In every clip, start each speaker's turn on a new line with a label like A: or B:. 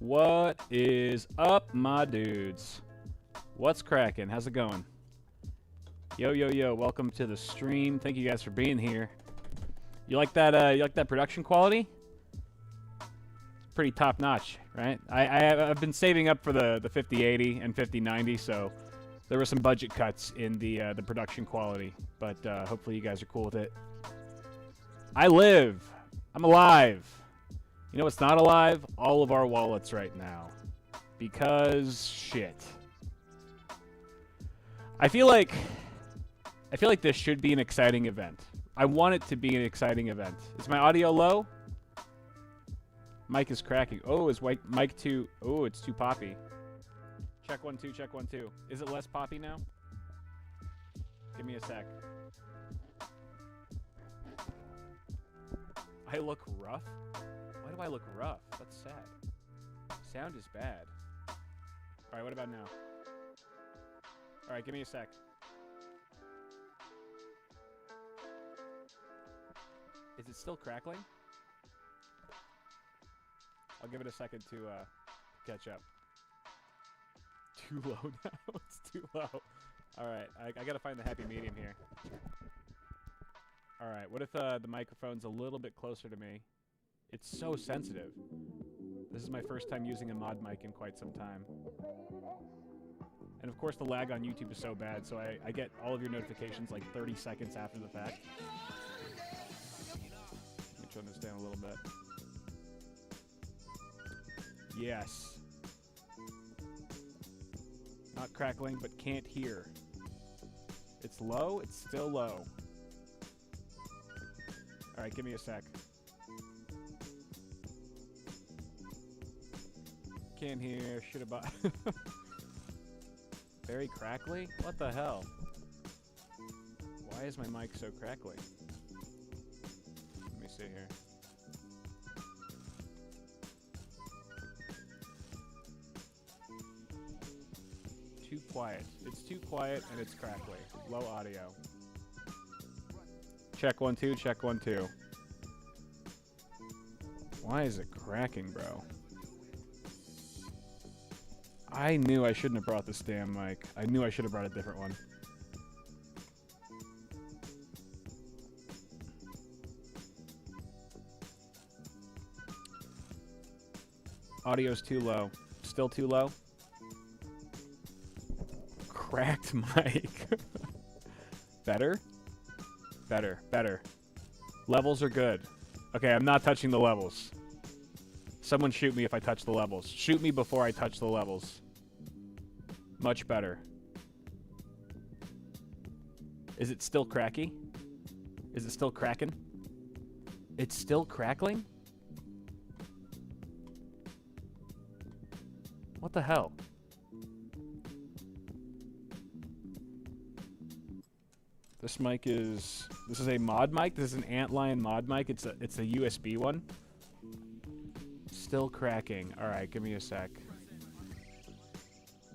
A: What is up, my dudes? What's cracking? How's it going? Yo, yo, yo! Welcome to the stream. Thank you guys for being here. You like that? You like that production quality? It's pretty top notch, right? I've been saving up for the 5080 and 5090, so there were some budget cuts in the production quality, but hopefully you guys are cool with it. I live. I'm alive. You know what's not alive? All of our wallets right now. Because shit. I feel like this should be an exciting event. I want it to be an exciting event. Is my audio low? Mic is cracking. Oh, is mic too... Oh, it's too poppy. Check 1 2, check 1 2. Is it less poppy now? Give me a sec. I look rough? Why do I look rough? That's sad. Sound is bad. Alright, what about now? Alright, give me a sec. Is it still crackling? I'll give it a second to catch up. Too low now? It's too low. Alright, I gotta find the happy medium here. Alright, what if the microphone's a little bit closer to me? It's so sensitive. This is my first time using a mod mic in quite some time. And of course the lag on YouTube is so bad, so I get all of your notifications like 30 seconds after the fact. Let me turn this down a little bit. Yes. Not crackling, but can't hear. It's low? It's still low. Alright, give me a sec. Can't hear shit about... Very crackly? What the hell? Why is my mic so crackly? Let me see here. Too quiet. It's too quiet and it's crackly. Low audio. Check 1 2, check 1 2. Why is it cracking, bro? I knew I shouldn't have brought this damn mic. I knew I should have brought a different one. Audio's too low. Still too low? Cracked mic. Better? Better. Better. Levels are good. Okay, I'm not touching the levels. Someone shoot me if I touch the levels. Shoot me before I touch the levels. Much better. Is it still cracky? Is it still cracking? It's still crackling? What the hell? This mic is... This is a mod mic. This is an Antlion mod mic. It's a USB one. Still cracking. Alright, give me a sec.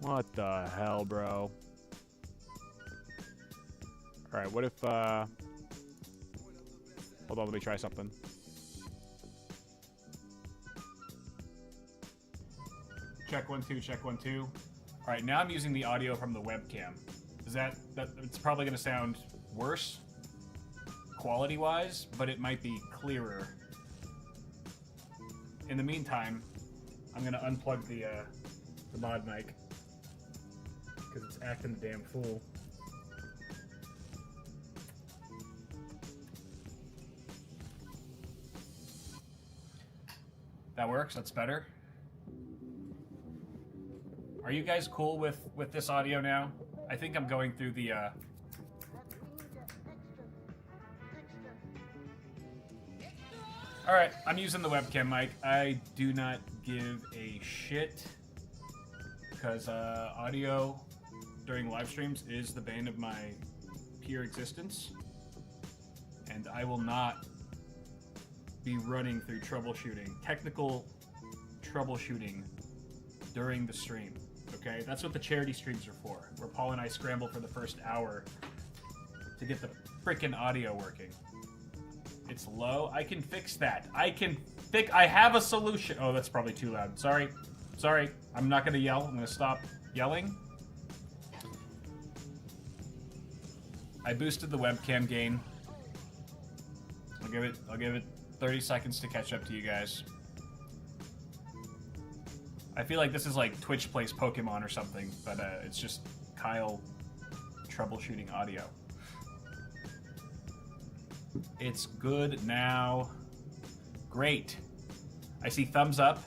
A: What the hell, bro? Alright, what if, Hold on, let me try something. Check 1 2, check 1 2. Alright, now I'm using the audio from the webcam. Is that it's probably gonna sound worse, quality-wise, but it might be clearer. In the meantime, I'm gonna unplug the mod mic because it's acting the damn fool. That works. That's better. Are you guys cool with this audio now? I think I'm going through the Alright, I'm using the webcam mic. I do not give a shit because audio during live streams is the bane of my pure existence, and I will not be running through technical troubleshooting during the stream. Okay, that's what the charity streams are for, where Paul and I scramble for the first hour to get the frickin' audio working. It's low. I can fix that. I have a solution. Oh, that's probably too loud. Sorry. Sorry, I'm not gonna yell. I'm gonna stop yelling. I boosted the webcam gain. I'll give it 30 seconds to catch up to you guys. I feel like this is like Twitch plays Pokemon or something, but it's just Kyle troubleshooting audio. It's good now. Great. I see thumbs up.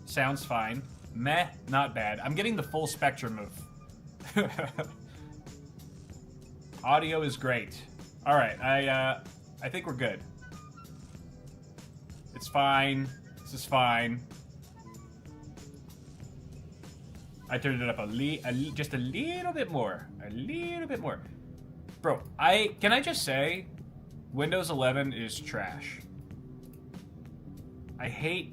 A: Sounds fine. Meh, not bad. I'm getting the full spectrum of... Audio is great. Alright, I think we're good. It's fine. This is fine. I turned it up just a little bit more. A little bit more. Bro, can I just say, Windows 11 is trash. I think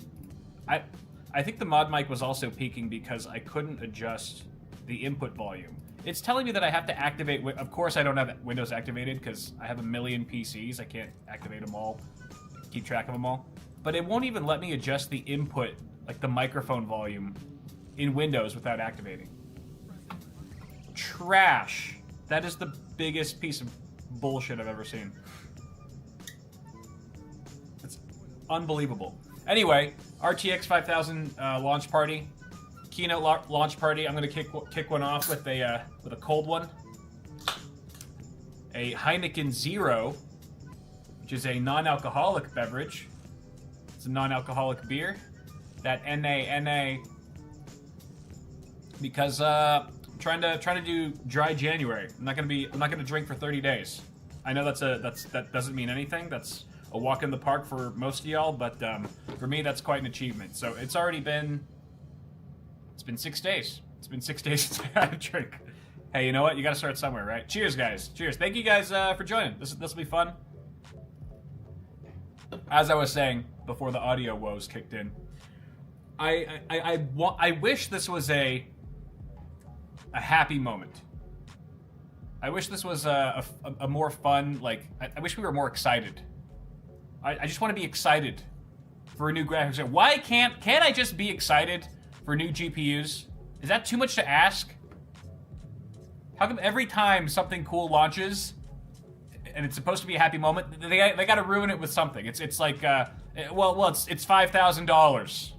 A: the mod mic was also peaking because I couldn't adjust the input volume. It's telling me that I have to activate, of course I don't have Windows activated because I have a million PCs. I can't activate them all, keep track of them all. But it won't even let me adjust the input, like the microphone volume, in Windows without activating. Trash. That is the biggest piece of bullshit I've ever seen. It's unbelievable. Anyway, RTX 5000 launch party, Keynote launch party. I'm gonna kick one off with a cold one. A Heineken Zero, which is a non-alcoholic beverage. It's a non-alcoholic beer. That NA. Because I'm trying to do dry January. I'm not gonna drink for 30 days. I know that doesn't mean anything. That's a walk in the park for most of y'all, but for me that's quite an achievement. So it's been 6 days. It's been 6 days since I had a drink. Hey, you know what? You gotta start somewhere, right? Cheers, guys. Cheers. Thank you guys for joining. This will be fun. As I was saying before the audio woes kicked in, I wish this was a happy moment. I wish this was a more fun, like, I wish we were more excited. I just want to be excited for a new graphics card. Why can't I just be excited for new GPUs? Is that too much to ask? How come every time something cool launches, and it's supposed to be a happy moment, they got to ruin it with something? It's like, it's $5,000.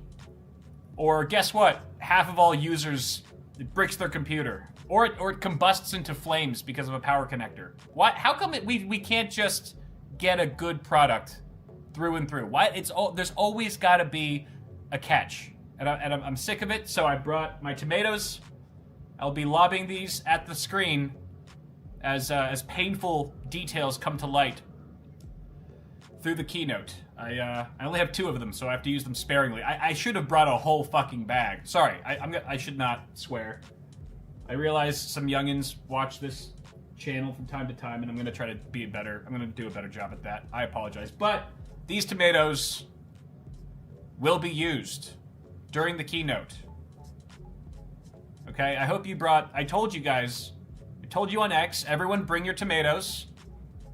A: Or guess what? Half of all users, it bricks their computer. Or it combusts into flames because of a power connector. Why? How come we can't just get a good product through and through? Why? There's always got to be a catch, and I'm sick of it. So I brought my tomatoes. I'll be lobbing these at the screen as painful details come to light through the keynote. I only have 2 of them, so I have to use them sparingly. I should have brought a whole fucking bag. Sorry, I should not swear. I realize some youngins watch this channel from time to time, and I'm gonna try to be better. I'm gonna do a better job at that. I apologize, but these tomatoes will be used during the keynote. Okay, I hope you brought. I told you guys. I told you on X. Everyone, bring your tomatoes.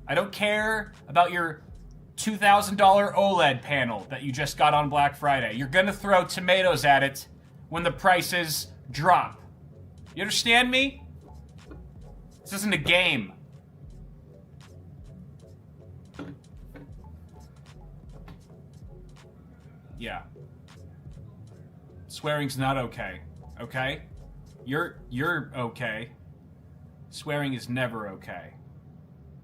A: I don't care about your $2,000 OLED panel that you just got on Black Friday. You're gonna throw tomatoes at it when the prices drop. You understand me? This isn't a game. Yeah. Swearing's not okay. Okay? You're okay. Swearing is never okay.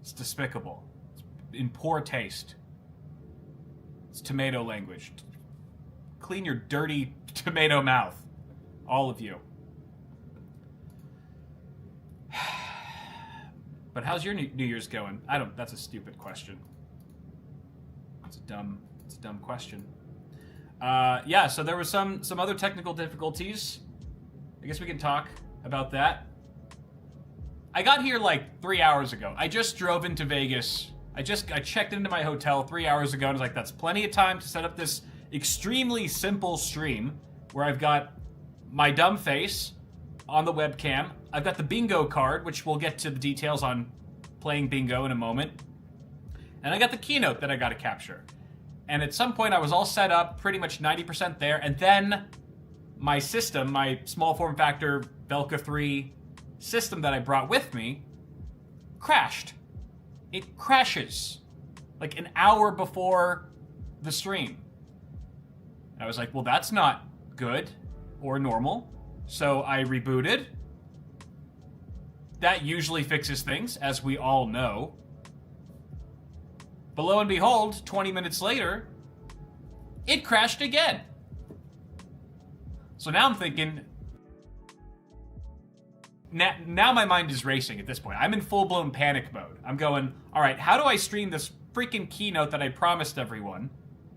A: It's despicable. It's in poor taste. It's tomato language. Clean your dirty tomato mouth. All of you. But how's your New Year's going? That's a stupid question. It's a dumb question. Yeah, so there was some other technical difficulties. I guess we can talk about that. I got here like 3 hours ago. I just drove into Vegas. I checked into my hotel 3 hours ago, and I was like, that's plenty of time to set up this extremely simple stream where I've got my dumb face on the webcam. I've got the bingo card, which we'll get to the details on playing bingo in a moment. And I got the keynote that I got to capture. And at some point I was all set up, pretty much 90% there, and then my system, my small form factor Velka 3 system that I brought with me, crashed. It crashes like an hour before the stream. I was like, well, that's not good or normal. So I rebooted. That usually fixes things, as we all know. But lo and behold, 20 minutes later, it crashed again. So now I'm thinking, now my mind is racing at this point. I'm in full-blown panic mode. I'm going, all right, how do I stream this freaking keynote that I promised everyone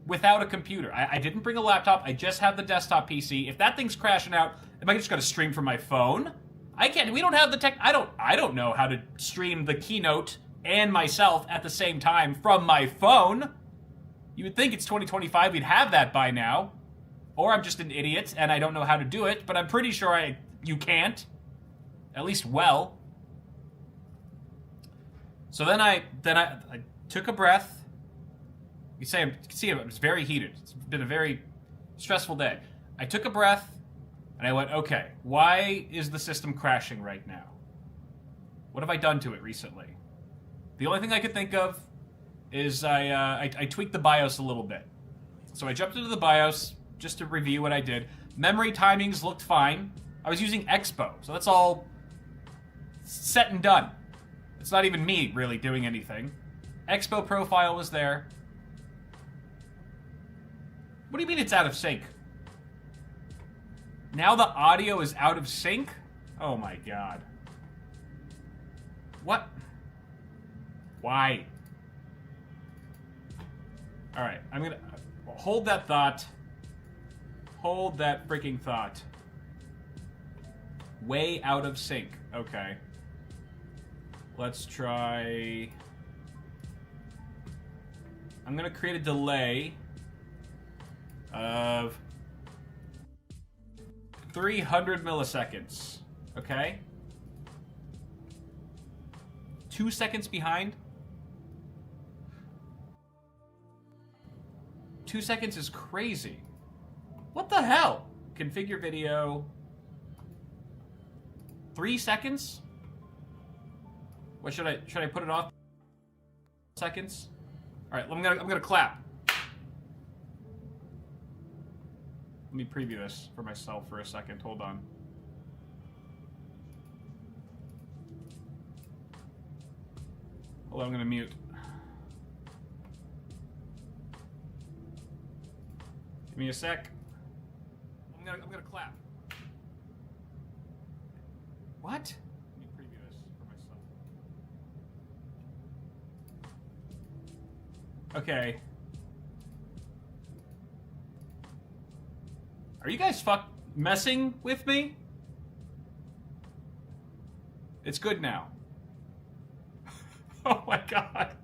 A: without a computer? I didn't bring a laptop. I just have the desktop PC. If that thing's crashing out, am I just going to stream from my phone? I can't. We don't have the tech. I don't know how to stream the keynote and myself at the same time from my phone. You would think it's 2025. We'd have that by now. Or I'm just an idiot and I don't know how to do it, but I'm pretty sure you can't. At least well. So then I took a breath. You can see it was very heated. It's been a very stressful day. I took a breath and I went, okay, why is the system crashing right now? What have I done to it recently? The only thing I could think of is I tweaked the BIOS a little bit. So I jumped into the BIOS just to review what I did. Memory timings looked fine. I was using Expo, so that's all set and done. It's not even me really doing anything. Expo profile was there. What do you mean it's out of sync? Now the audio is out of sync? Oh my god. What? Why? Alright, I'm gonna hold that thought. Hold that freaking thought. Way out of sync. Okay. Let's try... I'm gonna create a delay of 300 milliseconds. Okay? 2 seconds behind? 2 seconds is crazy. What the hell? Configure video. 3 seconds? What should I put it off? Seconds? All right, I'm gonna clap. Let me preview this for myself for a second. Hold on. Hold on, I'm gonna mute. Give me a sec. I'm gonna clap. What? Let me preview this for myself. Okay. Are you guys messing with me? It's good now. Oh my god.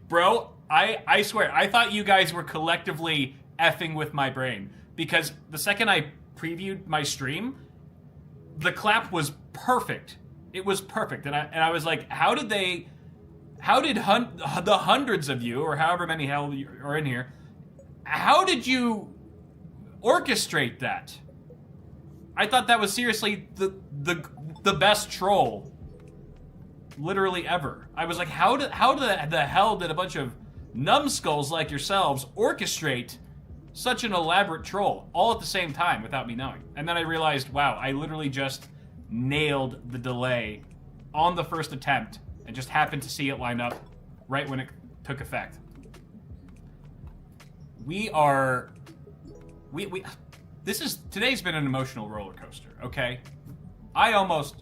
A: Bro, I swear, I thought you guys were collectively effing with my brain. Because the second I previewed my stream, the clap was perfect. It was perfect. And I was like, how did the hundreds of you, or however many hell are in here, how did you orchestrate that? I thought that was seriously the best troll literally ever. I was like, how the hell did a bunch of numbskulls like yourselves orchestrate such an elaborate troll all at the same time without me knowing? And then I realized, wow, I literally just nailed the delay on the first attempt and just happened to see it line up right when it took effect. Today's been an emotional roller coaster, okay? I almost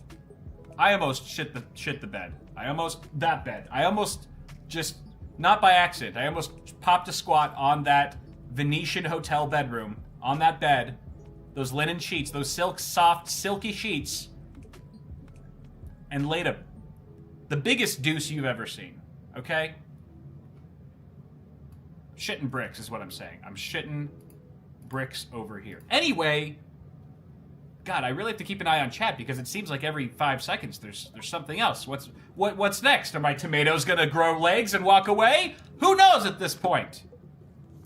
A: shit the bed. I almost just, not by accident, I almost popped a squat on that Venetian hotel bedroom, on that bed, those linen sheets, those soft, silky sheets, and laid the biggest deuce you've ever seen, okay? Shitting bricks is what I'm saying. I'm shitting bricks over here. Anyway, God, I really have to keep an eye on chat because it seems like every 5 seconds there's something else. What's next? Are my tomatoes gonna grow legs and walk away? Who knows at this point?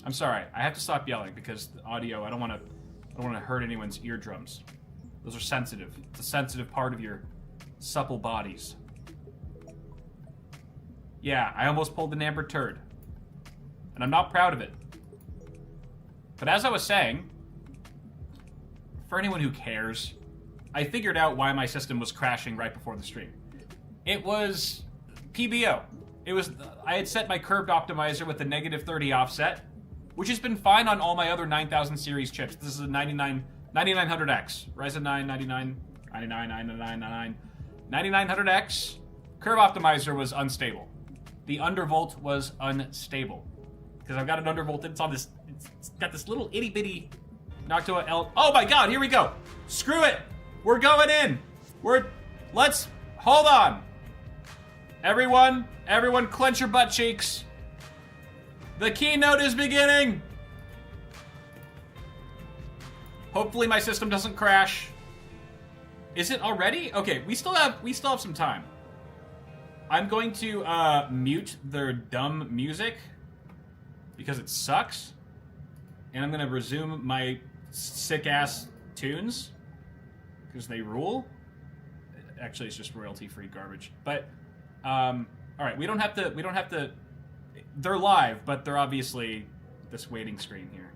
A: I'm sorry, I have to stop yelling because the audio, I don't want to I don't want to hurt anyone's eardrums. Those are sensitive. It's a sensitive part of your supple bodies. Yeah, I almost pulled an amber turd. And I'm not proud of it. But as I was saying, for anyone who cares, I figured out why my system was crashing right before the stream. It was PBO. I had set my curved optimizer with a -30 offset, which has been fine on all my other 9000 series chips. This is a 9900X, Ryzen 9 9900X. Curve optimizer was unstable. The undervolt was unstable. Because I've got an undervolt, it's got this little itty bitty Noctua L. Oh my god, here we go. Screw it. We're going in. Let's, hold on. Everyone clench your butt cheeks. The keynote is beginning. Hopefully my system doesn't crash. Is it already? Okay, we still have some time. I'm going to mute their dumb music because it sucks. And I'm gonna resume my sick ass tunes because they rule. Actually, it's just royalty-free garbage. But all right, we don't have to. They're live, but they're obviously this waiting screen here.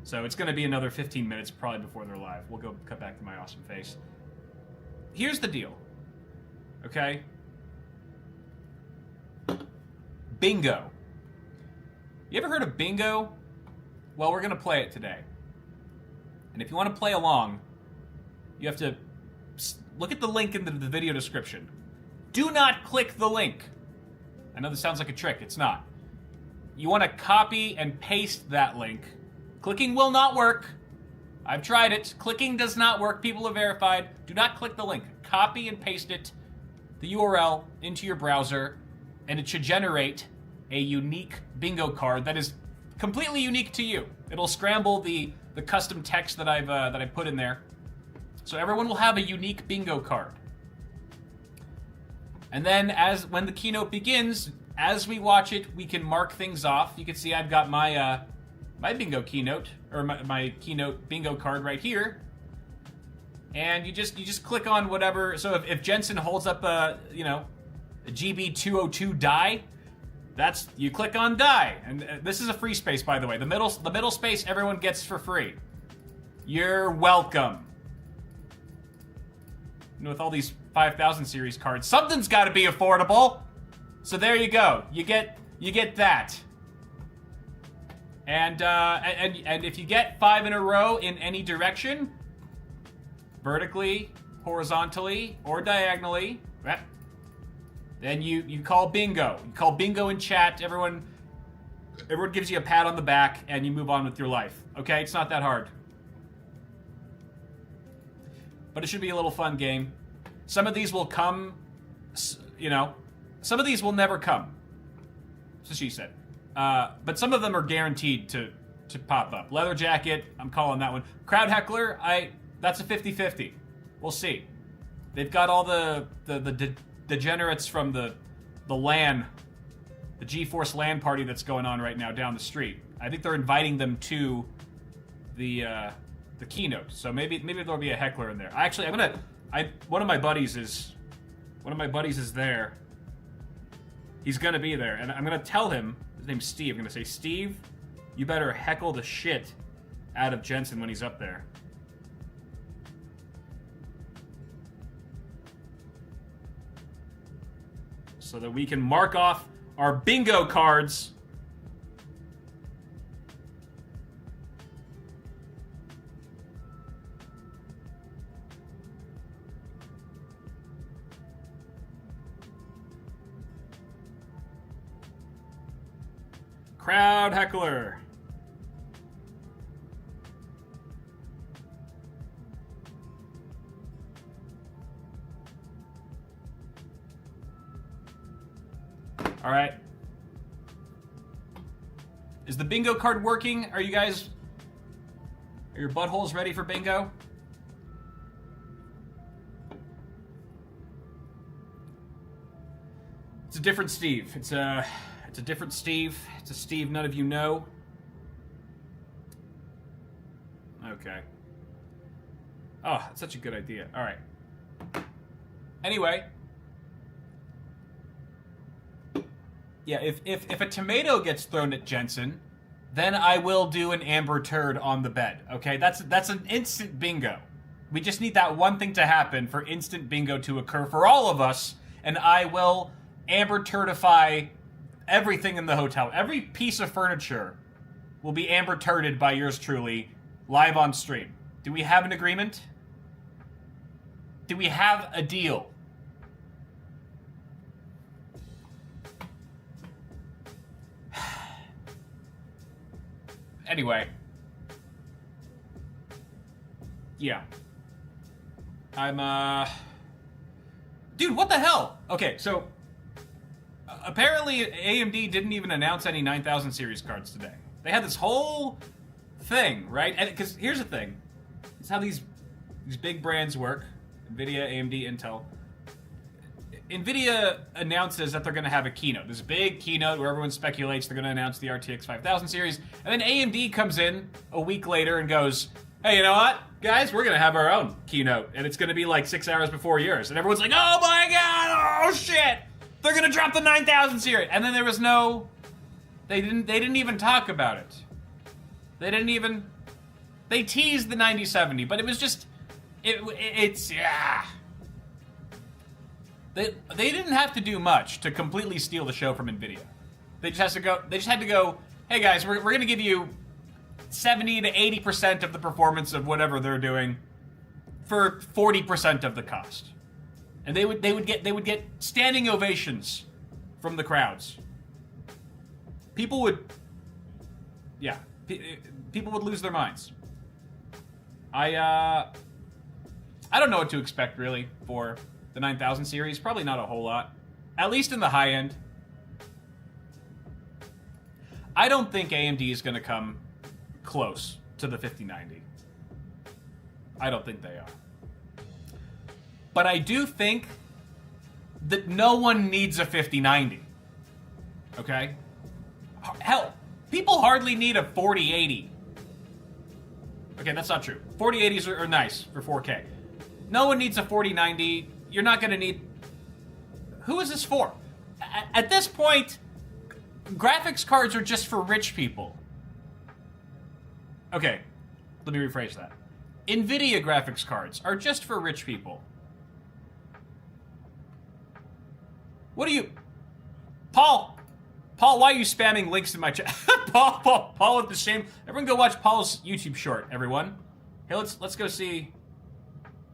A: So it's gonna be another 15 minutes probably before they're live. We'll go cut back to my awesome face. Here's the deal. Okay? Bingo. You ever heard of bingo? Well, we're gonna play it today. And if you want to play along, you have to look at the link in the video description. Do not click the link. I know this sounds like a trick. It's not. You want to copy and paste that link. Clicking will not work. I've tried it. Clicking does not work. People have verified. Do not click the link. Copy and paste it, the URL, into your browser, and it should generate a unique bingo card that is completely unique to you. It'll scramble the custom text that I've put in there. So everyone will have a unique bingo card. And then when the keynote begins, as we watch it, we can mark things off. You can see I've got my my bingo keynote, or my keynote bingo card right here. And you just click on whatever. So if Jensen holds up a GB202 die, you click on die. And this is a free space, by the way. The middle space everyone gets for free. You're welcome. And with all these 5000 series cards, something's got to be affordable. So there you go. You get that. And if you get 5 in a row in any direction, vertically, horizontally, or diagonally, then you call bingo. You call bingo in chat. Everyone gives you a pat on the back, and you move on with your life. Okay, it's not that hard. But it should be a little fun game. Some of these will come, some of these will never come. So she said. But some of them are guaranteed to pop up. Leather jacket, I'm calling that one. Crowd heckler, that's a 50-50. We'll see. They've got all the degenerates from the LAN, the GeForce LAN party that's going on right now down the street. I think they're inviting them to the keynote. So maybe there'll be a heckler in there. One of my buddies is there. He's gonna be there, and I'm gonna tell him. His name's Steve. I'm gonna say, Steve, you better heckle the shit out of Jensen when he's up there. So that we can mark off our bingo cards. Crowd heckler. All right. Is the bingo card working? Are your buttholes ready for bingo? It's a different Steve. It's a different Steve. It's a Steve none of you know. Okay. Oh, that's such a good idea. All right. Anyway. Yeah, if a tomato gets thrown at Jensen, then I will do an amber turd on the bed. Okay, that's an instant bingo. We just need that one thing to happen for instant bingo to occur for all of us, and I will amber turdify everything in the hotel. Every piece of furniture will be amber turded by yours truly, live on stream. Do we have an agreement? Do we have a deal? Anyway. Yeah. Dude, what the hell? Okay, so apparently AMD didn't even announce any 9000 series cards today. They had this whole thing, right? And because here's the thing. It's how these big brands work. Nvidia, AMD, Intel. Nvidia announces that they're going to have a keynote. This big keynote where everyone speculates they're going to announce the RTX 5000 series. And then AMD comes in a week later and goes, hey, you know what? Guys, we're going to have our own keynote. And it's going to be like 6 hours before yours. And everyone's like, oh my god, oh shit. They're going to drop the 9000 series. And then there was no... They didn't even talk about it. They teased the 9070, but it was just... It's... Yeah... They didn't have to do much to completely steal the show from Nvidia. They just had to go, hey guys, we're going to give you 70 to 80% of the performance of whatever they're doing for 40% of the cost. And they would get standing ovations from the crowds. People would lose their minds. I don't know what to expect really for the 9000 series. Probably not a whole lot. At least in the high end. I don't think AMD is going to come close to the 5090. I don't think they are. But I do think that no one needs a 5090. Okay? Hell, people hardly need a 4080. Okay, that's not true. 4080s are nice for 4K. No one needs a 4090. You're not going to need... Who is this for? At this point, graphics cards are just for rich people. Okay, let me rephrase that. Nvidia graphics cards are just for rich people. What are you... Paul, why are you spamming links in my chat? Paul with the shame. Everyone go watch Paul's YouTube short, everyone. Hey, let's go see...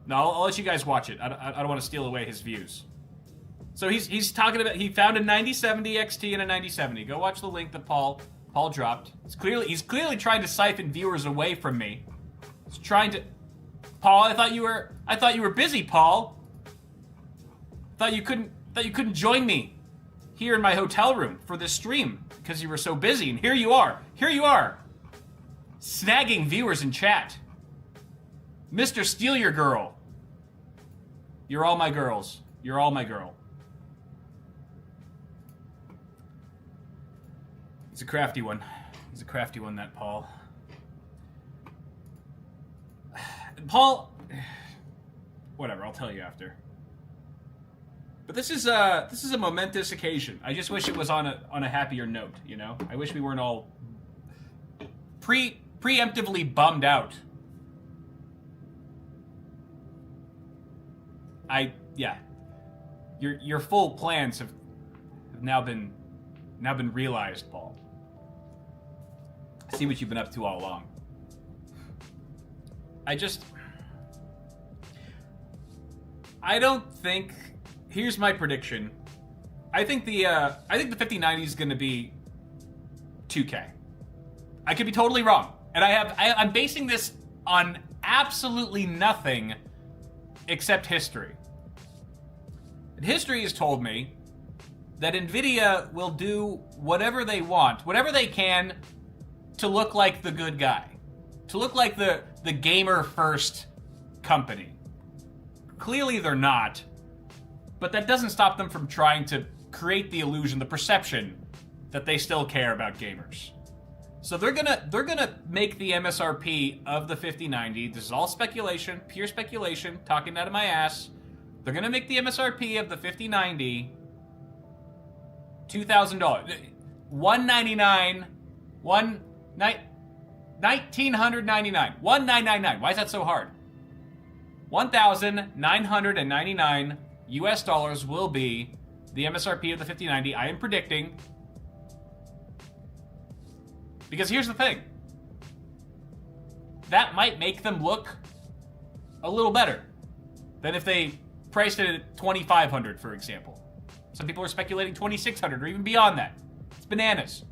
A: No, I'll let you guys watch it. I don't want to steal away his views. So he's talking about... He found a 9070 XT and a 9070. Go watch the link that Paul dropped. He's clearly trying to siphon viewers away from me. He's trying to... Paul, I thought you were busy, Paul. Thought you couldn't join me here in my hotel room for this stream because you were so busy. And here you are, snagging viewers in chat. Mr. Steal Your Girl. You're all my girls. You're all my girl. He's a crafty one. He's a crafty one, that Paul. Paul... Whatever, I'll tell you after. But this is a momentous occasion. I just wish it was on a happier note, you know? I wish we weren't all preemptively bummed out. Your full plans have now been realized, Paul. I see what you've been up to all along. I don't think... Here's my prediction. I think the 5090 is going to be 2K. I could be totally wrong. And I'm basing this on absolutely nothing except history. And history has told me that Nvidia will do whatever they want, whatever they can to look like the good guy. To look like the gamer-first company. Clearly they're not, but that doesn't stop them from trying to create the illusion, the perception, that they still care about gamers. So they're gonna make the MSRP of the 5090. This is all speculation, pure speculation, talking out of my ass. They're gonna make the MSRP of the 5090 $2,000, $199, $1,999, $1,999. Why is that so hard? $1,999 US dollars will be the MSRP of the 5090. I am predicting. Because here's the thing. That might make them look a little better than if they priced it at $2,500, for example. Some people are speculating $2,600 or even beyond that. It's bananas.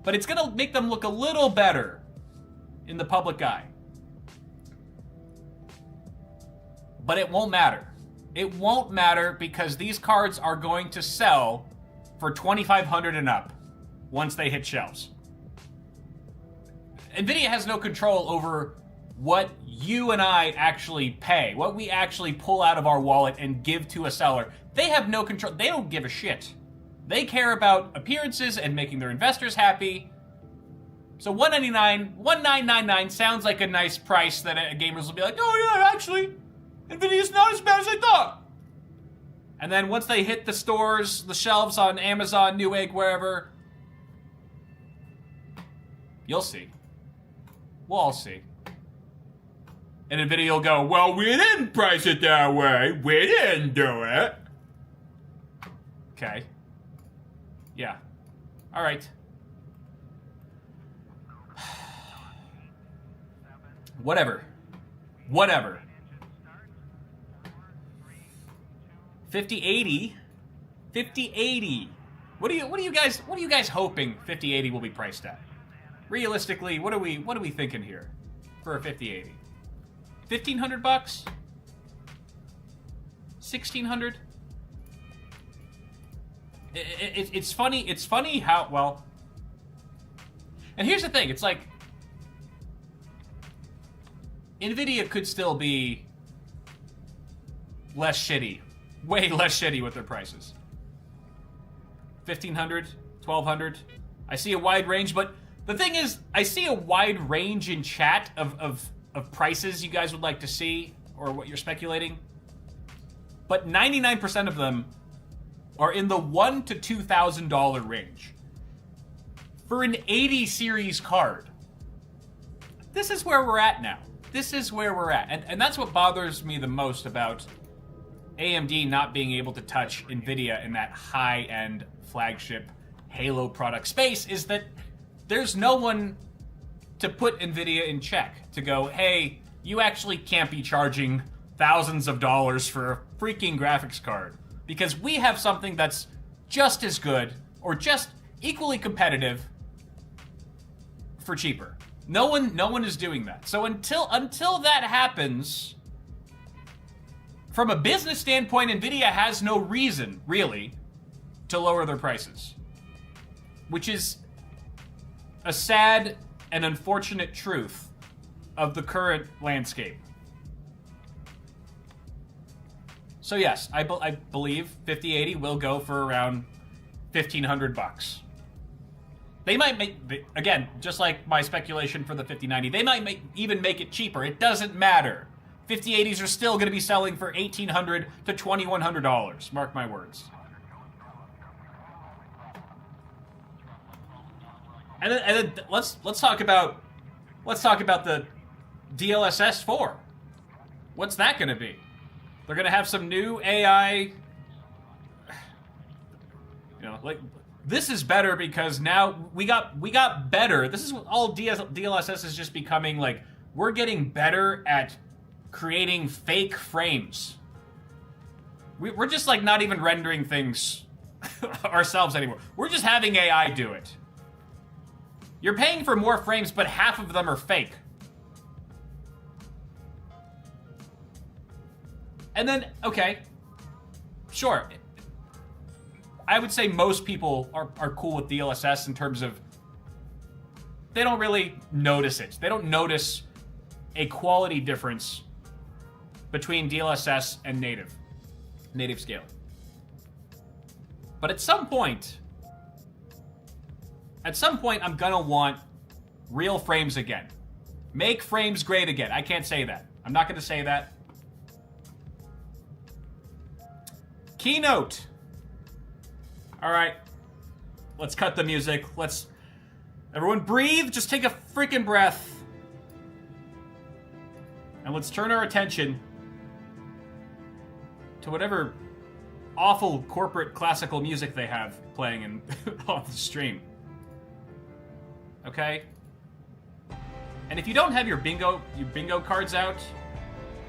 A: But it's gonna make them look a little better in the public eye. But it won't matter. It won't matter because these cards are going to sell for $2,500 and up once they hit shelves. Nvidia has no control over what you and I actually pay, what we actually pull out of our wallet and give to a seller. They have no control. They don't give a shit. They care about appearances and making their investors happy. So $199 sounds like a nice price that gamers will be like, oh yeah, actually, Nvidia's not as bad as I thought. And then once they hit the stores, the shelves on Amazon, Newegg, wherever, you'll see. We'll all see. And Nvidia will go, well, we didn't price it that way. We didn't do it. Okay. Yeah. All right. Whatever. 5080. 5080. What are you guys hoping 5080 will be priced at? Realistically, what are we thinking here for a 5080? $1,500? $1,600? It's funny. It's funny how well. And here's the thing. It's like Nvidia could still be less shitty, way less shitty with their prices. $1,500, $1,200. I see a wide range, but the thing is, I see a wide range in chat of prices you guys would like to see or what you're speculating. But 99% of them are in the $1,000 to $2,000 range. For an 80 series card. This is where we're at now. This is where we're at. And that's what bothers me the most about AMD not being able to touch Nvidia in that high-end flagship Halo product space is that there's no one to put Nvidia in check to go, hey, you actually can't be charging thousands of dollars for a freaking graphics card because we have something that's just as good or just equally competitive for cheaper. No one is doing that. So until that happens, from a business standpoint, Nvidia has no reason really to lower their prices, which is a sad and unfortunate truth of the current landscape. So yes, I believe 5080 will go for around $1,500. They might make, again, just like my speculation for the 5090, they might even make it cheaper. It doesn't matter. 5080s are still going to be selling for $1,800 to $2,100. Mark my words. And then let's talk about the DLSS 4. What's that going to be? They're going to have some new AI. Like this is better because now we got better. This is all DLSS is just becoming like we're getting better at creating fake frames. We're just like not even rendering things ourselves anymore. We're just having AI do it. You're paying for more frames, but half of them are fake. And then, okay, sure. I would say most people are cool with DLSS in terms of they don't really notice it. They don't notice a quality difference between DLSS and native scaling. But at some point, I'm gonna want real frames again. Make frames great again. I can't say that. I'm not going to say that. Keynote. All right. Let's cut the music. Let's... Everyone breathe. Just take a freaking breath. And let's turn our attention to whatever awful corporate classical music they have playing in on the stream. Okay? And if you don't have your bingo cards out,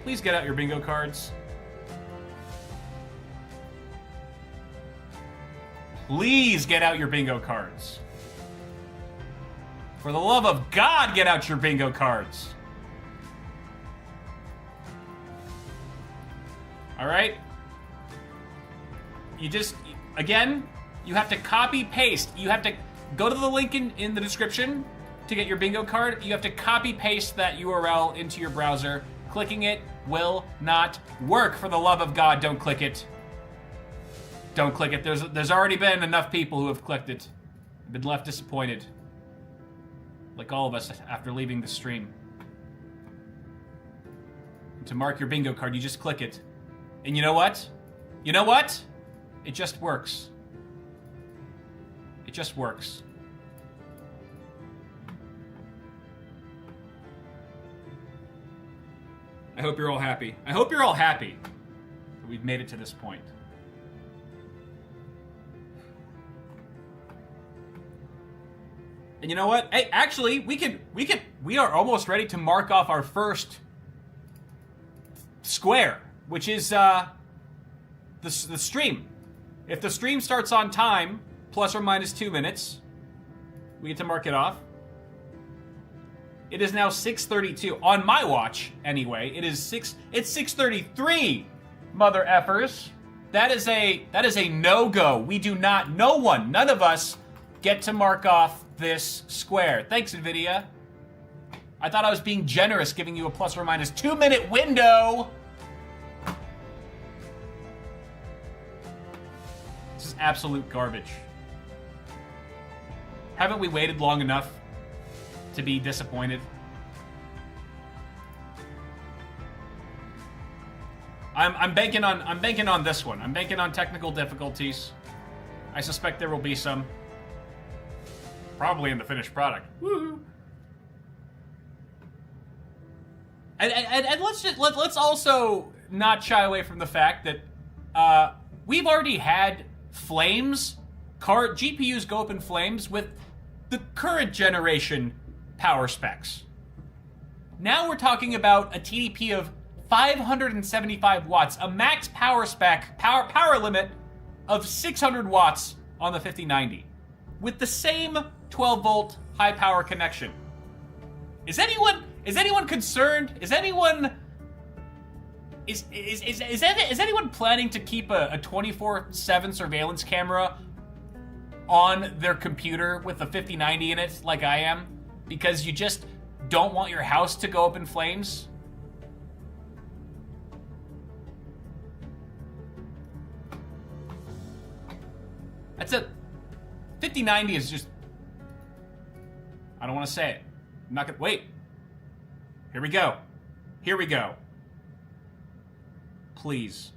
A: please get out your bingo cards. Please get out your bingo cards. For the love of God, get out your bingo cards. All right? You just, again, you have to copy paste. You have to go to the link in the description to get your bingo card. You have to copy paste that URL into your browser. Clicking it will not work. For the love of God, don't click it. Don't click it. There's already been enough people who have clicked it. Been left disappointed. Like all of us after leaving the stream. To mark your bingo card, you just click it. And you know what? You know what? It just works. It just works. I hope you're all happy. I hope you're all happy that we've made it to this point. And you know what? Hey, actually, we are almost ready to mark off our first square, which is the stream. If the stream starts on time, plus or minus 2 minutes, we get to mark it off. It is now 6:32 on my watch. Anyway, it's 6:33, mother effers. That is a no-go. We do not. None of us get to mark off this square. Thanks, Nvidia. I thought I was being generous, giving you a plus or minus 2 minute window. This is absolute garbage. Haven't we waited long enough to be disappointed? I'm banking on this one. I'm banking on technical difficulties. I suspect there will be some. Probably in the finished product. Woo! And let's also not shy away from the fact that we've already had flames. GPUs go up in flames with the current generation power specs. Now we're talking about a TDP of 575 watts, a max power limit of 600 watts on the 5090, with the same 12-volt high power connection. Is anyone concerned? Is anyone planning to keep a 24/7 surveillance camera on their computer with a 5090 in it, like I am, because you just don't want your house to go up in flames? That's it. 5090 is just... I don't want to say it. I'm not gonna... Wait. Here we go. Here we go. Please.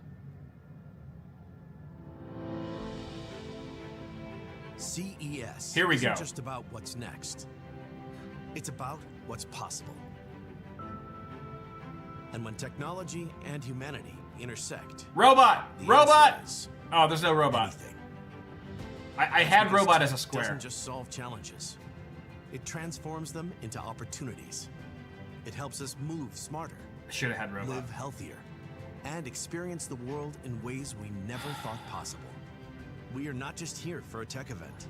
B: CES.
A: Here we go.
B: Isn't just about what's next. It's about what's possible. And when technology and humanity intersect...
A: Robot!
B: The
A: Robot!
B: answer is
A: Oh, there's no robot.
B: anything.
A: I had
B: Because
A: robot as a
B: tech
A: square.
B: doesn't just solve challenges. It transforms them into opportunities. It helps us move smarter,
A: I should have had robot.
B: live healthier, and experience the world in ways we never thought possible. We are not just here for a tech event.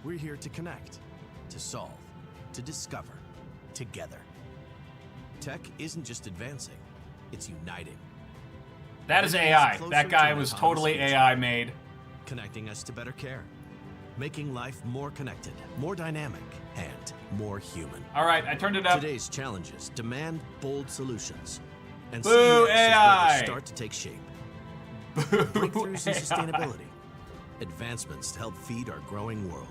B: We're here to connect, to solve, to discover, together. Tech isn't just advancing, it's uniting.
A: That is
B: Bringing us
A: AI.
B: closer
A: That guy
B: to an
A: was
B: autonomous
A: totally
B: future.
A: AI made.
B: Connecting us to better care, making life more connected, more dynamic, and more human.
A: All right, I turned it up.
B: Today's challenges demand bold solutions, and
A: Boo,
B: CES is where
A: AI.
B: they start to take shape.
A: Boo,
B: Breakthroughs in
A: AI.
B: sustainability, advancements to help feed our growing world.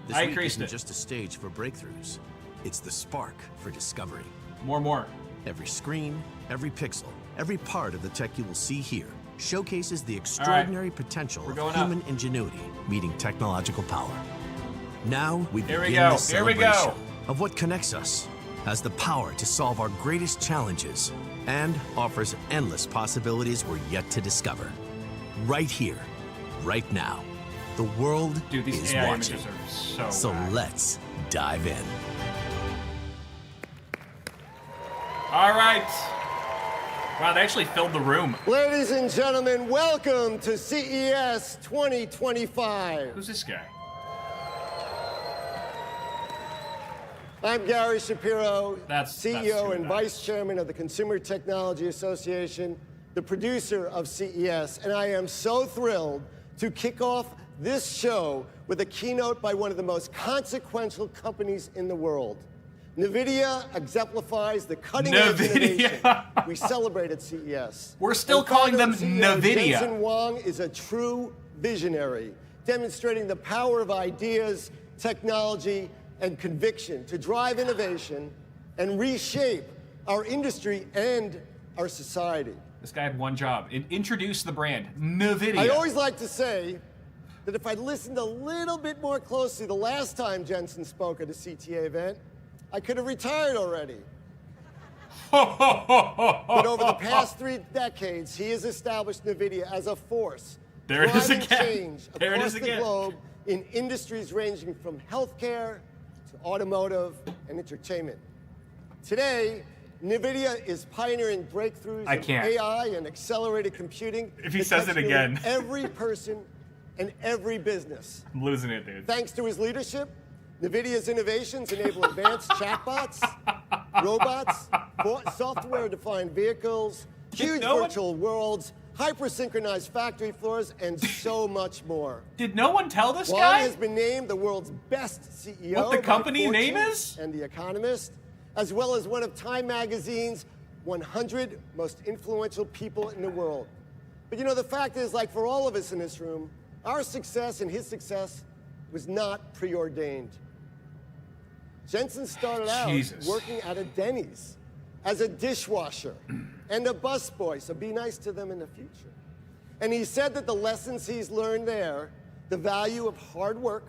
B: This
A: I
B: week
A: increased
B: isn't
A: it.
B: just a stage for breakthroughs. It's the spark for discovery.
A: More.
B: Every screen, every pixel, every part of the tech you will see here showcases the extraordinary potential of human ingenuity meeting technological power. Now we begin the celebration of what connects us, has the power to solve our greatest challenges, and offers endless possibilities we're yet to discover. Right here, right now. The world is
A: AI
B: watching.
A: images are
B: So let's dive in.
A: All right. Wow, they actually filled the room.
C: Ladies and gentlemen, welcome to CES 2025.
A: Who's this guy?
C: I'm Gary Shapiro,
A: That's
C: CEO and Vice Chairman of the Consumer Technology Association, the producer of CES, and I am so thrilled to kick off this show with a keynote by one of the most consequential companies in the world. Nvidia exemplifies the cutting-edge innovation we celebrate at CES.
A: We're still calling them Nvidia.
C: Jensen Huang is a true visionary, demonstrating the power of ideas, technology, and conviction to drive innovation and reshape our industry and our society.
A: This guy had one job: introduce the brand, Nvidia.
C: I always like to say that if I'd listened a little bit more closely the last time Jensen spoke at a CTA event, I could have retired already. But over the past 3 decades, he has established Nvidia as a force driving change across the globe in industries ranging from healthcare to automotive and entertainment. Today, Nvidia is pioneering breakthroughs in AI and accelerated computing.
A: If he says it again.
C: Every person and every business.
A: I'm losing it, dude.
C: Thanks to his leadership, Nvidia's innovations enable advanced chatbots, robots, software-defined vehicles, huge virtual worlds, hyper-synchronized factory floors, and so much more.
A: Did no one tell this
C: Huang
A: guy?
C: has been named the world's best CEO
A: what the company
C: by
A: name
C: Fortune
A: is?
C: and The Economist, as well as one of Time Magazine's 100 most influential people in the world. But you know, the fact is, like for all of us in this room, our success and his success was not preordained. Jensen started out working at a Denny's as a dishwasher and a busboy, so be nice to them in the future. And he said that the lessons he's learned there, the value of hard work,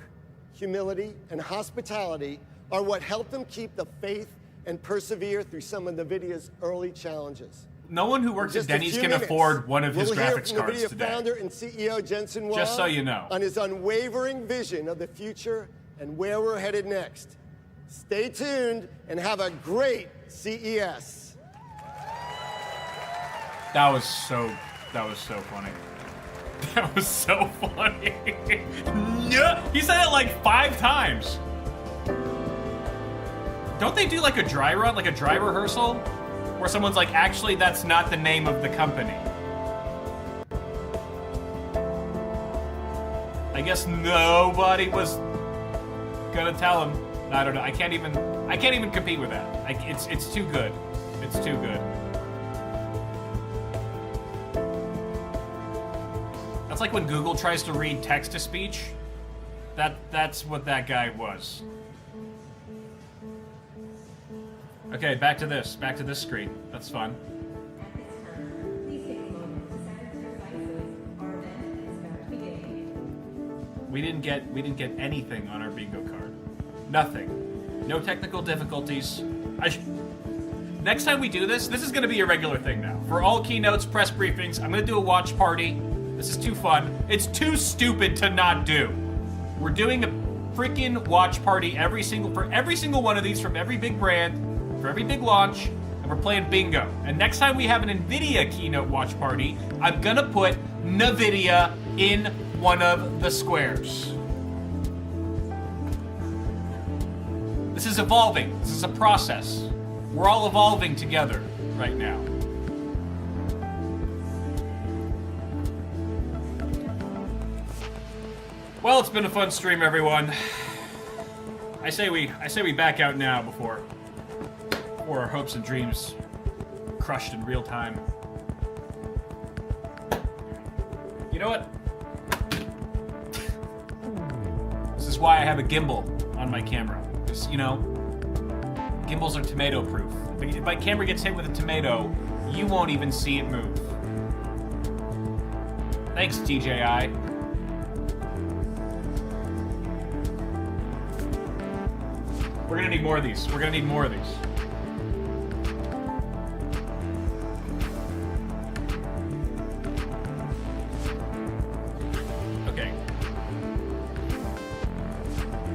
C: humility, and hospitality, are what helped him keep the faith and persevere through some of NVIDIA's early challenges.
A: No one who works at Denny's can afford one of his graphics cards
C: NVIDIA
A: today.
C: Founder and CEO Jensen Huang,
A: just so you know,
C: on his unwavering vision of the future and where we're headed next. Stay tuned and have a great CES.
A: That was so funny. That was so funny. He said it like 5 times. Don't they do like a dry run, like a dry rehearsal? Where someone's like, actually, that's not the name of the company. I guess nobody was gonna tell him. I don't know. I can't even compete with that. It's too good. It's too good. That's like when Google tries to read text to speech. That's what that guy was. Okay, back to this screen. That's fun. We didn't get anything on our bingo card. Nothing. No technical difficulties. Next time we do this is going to be a regular thing now. For all keynotes, press briefings, I'm going to do a watch party. This is too fun. It's too stupid to not do. We're doing a freaking watch party for every single one of these from every big brand, for every big launch, and we're playing bingo. And next time we have an Nvidia keynote watch party, I'm going to put Nvidia in one of the squares. This is evolving. This is a process. We're all evolving together right now. Well, it's been a fun stream, everyone. I say we back out now before our hopes and dreams crushed in real time. You know what? This is why I have a gimbal on my camera. Because, you know, Gimbals are tomato proof. If my camera gets hit with a tomato, you won't even see it move. Thanks, DJI. We're gonna need more of these. We're gonna need more of these. Okay.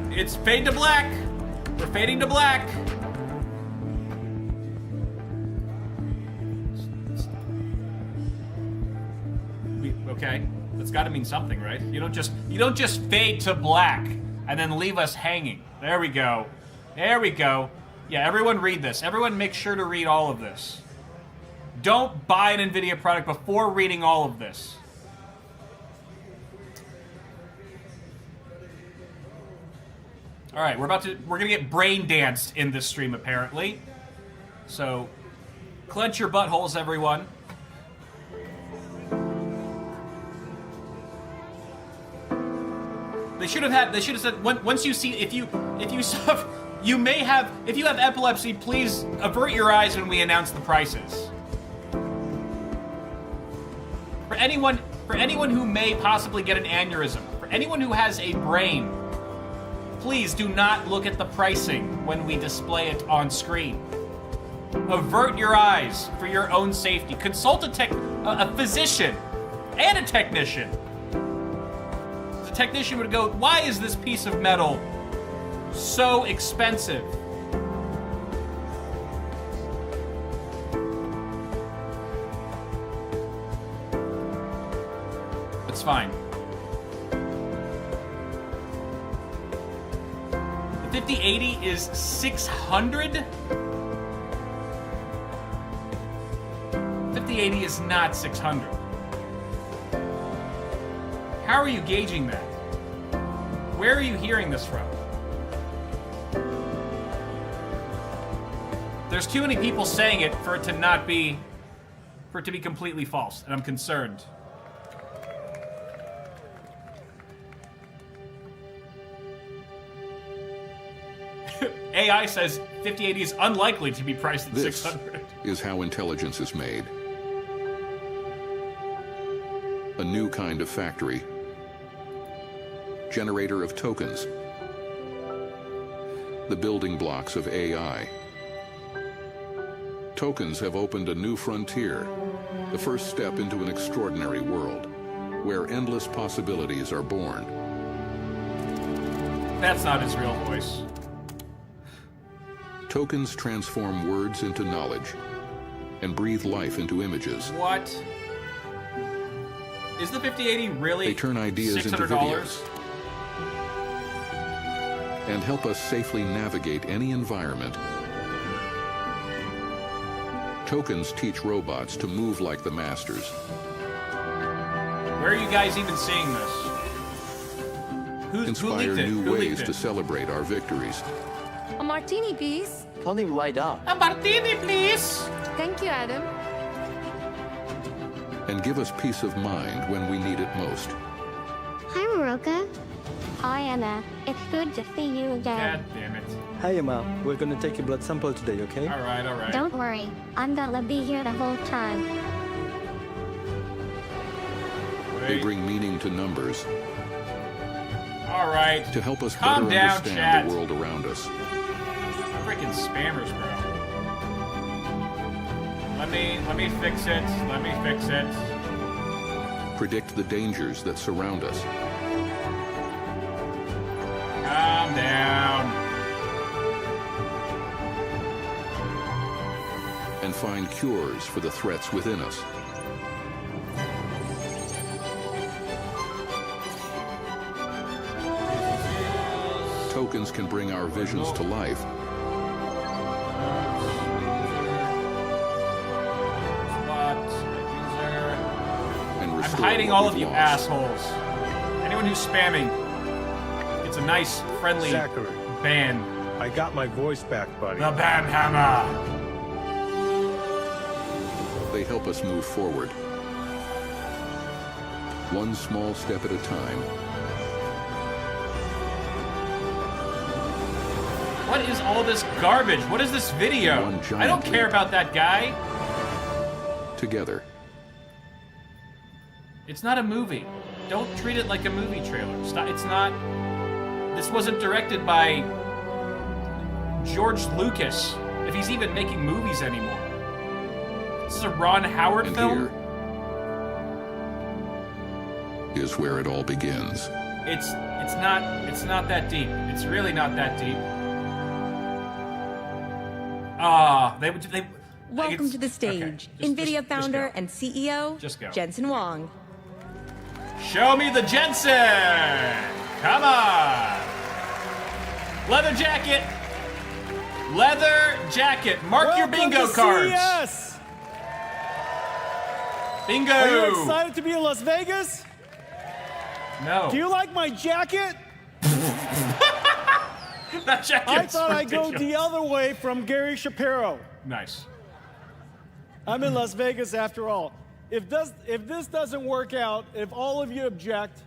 A: It's fade to black. We're fading to black. Okay, that's got to mean something, right? You don't just fade to black and then leave us hanging. There we go. There we go. Yeah, everyone read this. Everyone make sure to read all of this. Don't buy an Nvidia product before reading all of this. All right, we're gonna get brain danced in this stream apparently. So, clench your buttholes, everyone. They should have said once you see if you suffer, you may have, if you have epilepsy, please avert your eyes when we announce the prices. For anyone who may possibly get an aneurysm, for anyone who has a brain, please do not look at the pricing when we display it on screen. Avert your eyes for your own safety. Consult a physician and a technician. The technician would go, why is this piece of metal so expensive? It's fine. The 5080 is 600? 5080 is not 600. How are you gauging that? Where are you hearing this from? There's too many people saying it for it to not be, for it to be completely false, and I'm concerned. AI says 5080 is unlikely to be priced at 600.
D: This is how intelligence is made. A new kind of factory. Generator of tokens. The building blocks of AI. Tokens have opened a new frontier, the first step into an extraordinary world, where endless possibilities are born.
A: That's not his real voice.
D: Tokens transform words into knowledge and breathe life into images.
A: What? Is the 5080 really
D: They turn ideas into videos and help us safely navigate any environment. Tokens teach robots to move like the masters.
A: Where are you guys even seeing this? Who
D: Inspire
A: leaked it?
D: new
A: Who
D: ways
A: leaked
D: to
A: it?
D: celebrate our victories.
E: A martini, please.
F: Tony, light up.
A: A martini, please.
E: Thank you, Adam.
D: And give us peace of mind when we need it most.
G: Hi, Moroka.
E: Hi, Anna. It's good to see you again.
A: God damn it.
F: Hi, Emma. We're gonna take your blood sample today, okay?
A: All right, all right.
G: Don't worry, I'm gonna be here the whole time.
D: They
A: Wait.
D: bring meaning to numbers
A: All right.
D: to help us
A: Calm
D: better
A: down,
D: understand
A: chat.
D: the world around us.
A: Freaking spammers, bro. Let me fix it. Let me fix it.
D: Predict the dangers that surround us.
A: Calm down.
D: And find cures for the threats within us. Tokens can bring our visions to life and
A: I'm
D: restore
A: hiding
D: what
A: all
D: we've
A: of you
D: lost.
A: assholes. Anyone who's spamming gets a nice, friendly
H: Zachary,
A: ban.
H: I got my voice back, buddy.
A: The ban hammer.
D: They help us move forward. One small step at a time.
A: What is all this garbage? What is this video?
D: One giant
A: I don't care
D: leap.
A: about that guy.
D: Together.
A: It's not a movie. Don't treat it like a movie trailer. Stop. It's not. This wasn't directed by George Lucas, if he's even making movies anymore. This is a Ron Howard
D: And
A: film.
D: here is where it all begins.
A: It's not that deep. It's really not that deep. They
I: Welcome to the stage,
A: okay,
I: NVIDIA
A: just
I: founder
A: go.
I: and CEO,
A: Just go.
I: Jensen Huang.
A: Show me the Jensen! Come on! Leather jacket! Leather jacket! Mark your bingo cards!
J: CES!
A: Bingo!
J: Are you excited to be in Las Vegas?
A: No.
J: Do you like my jacket?
A: That jacket's
J: I thought I'd
A: ridiculous.
J: go the other way from Gary Shapiro.
A: Nice.
J: I'm in Las Vegas after all. If this doesn't work out, if all of you object,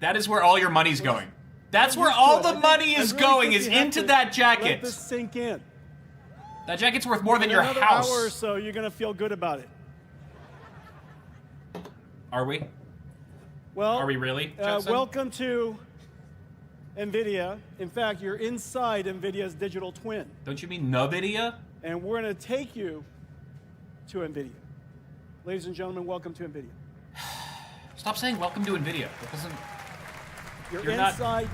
A: That is where all your money's going. That's
J: I'm
A: where
J: used to
A: all
J: it.
A: the
J: I think-
A: money
J: I
A: is
J: really
A: going,
J: think
A: is
J: you have
A: into
J: to
A: that
J: let
A: jacket.
J: this sink in.
A: That jacket's worth more than
J: In
A: your
J: another
A: house.
J: hour or so, you're gonna feel good about it.
A: Are we?
J: Well,
A: Are we really, Jensen?
J: welcome to NVIDIA. In fact, you're inside NVIDIA's digital twin,
A: Don't you mean Nvidia?
J: and we're going to take you to NVIDIA. Ladies and gentlemen, welcome to NVIDIA.
A: Stop saying welcome to Nvidia. That doesn't.
J: You're
A: You're not-
J: inside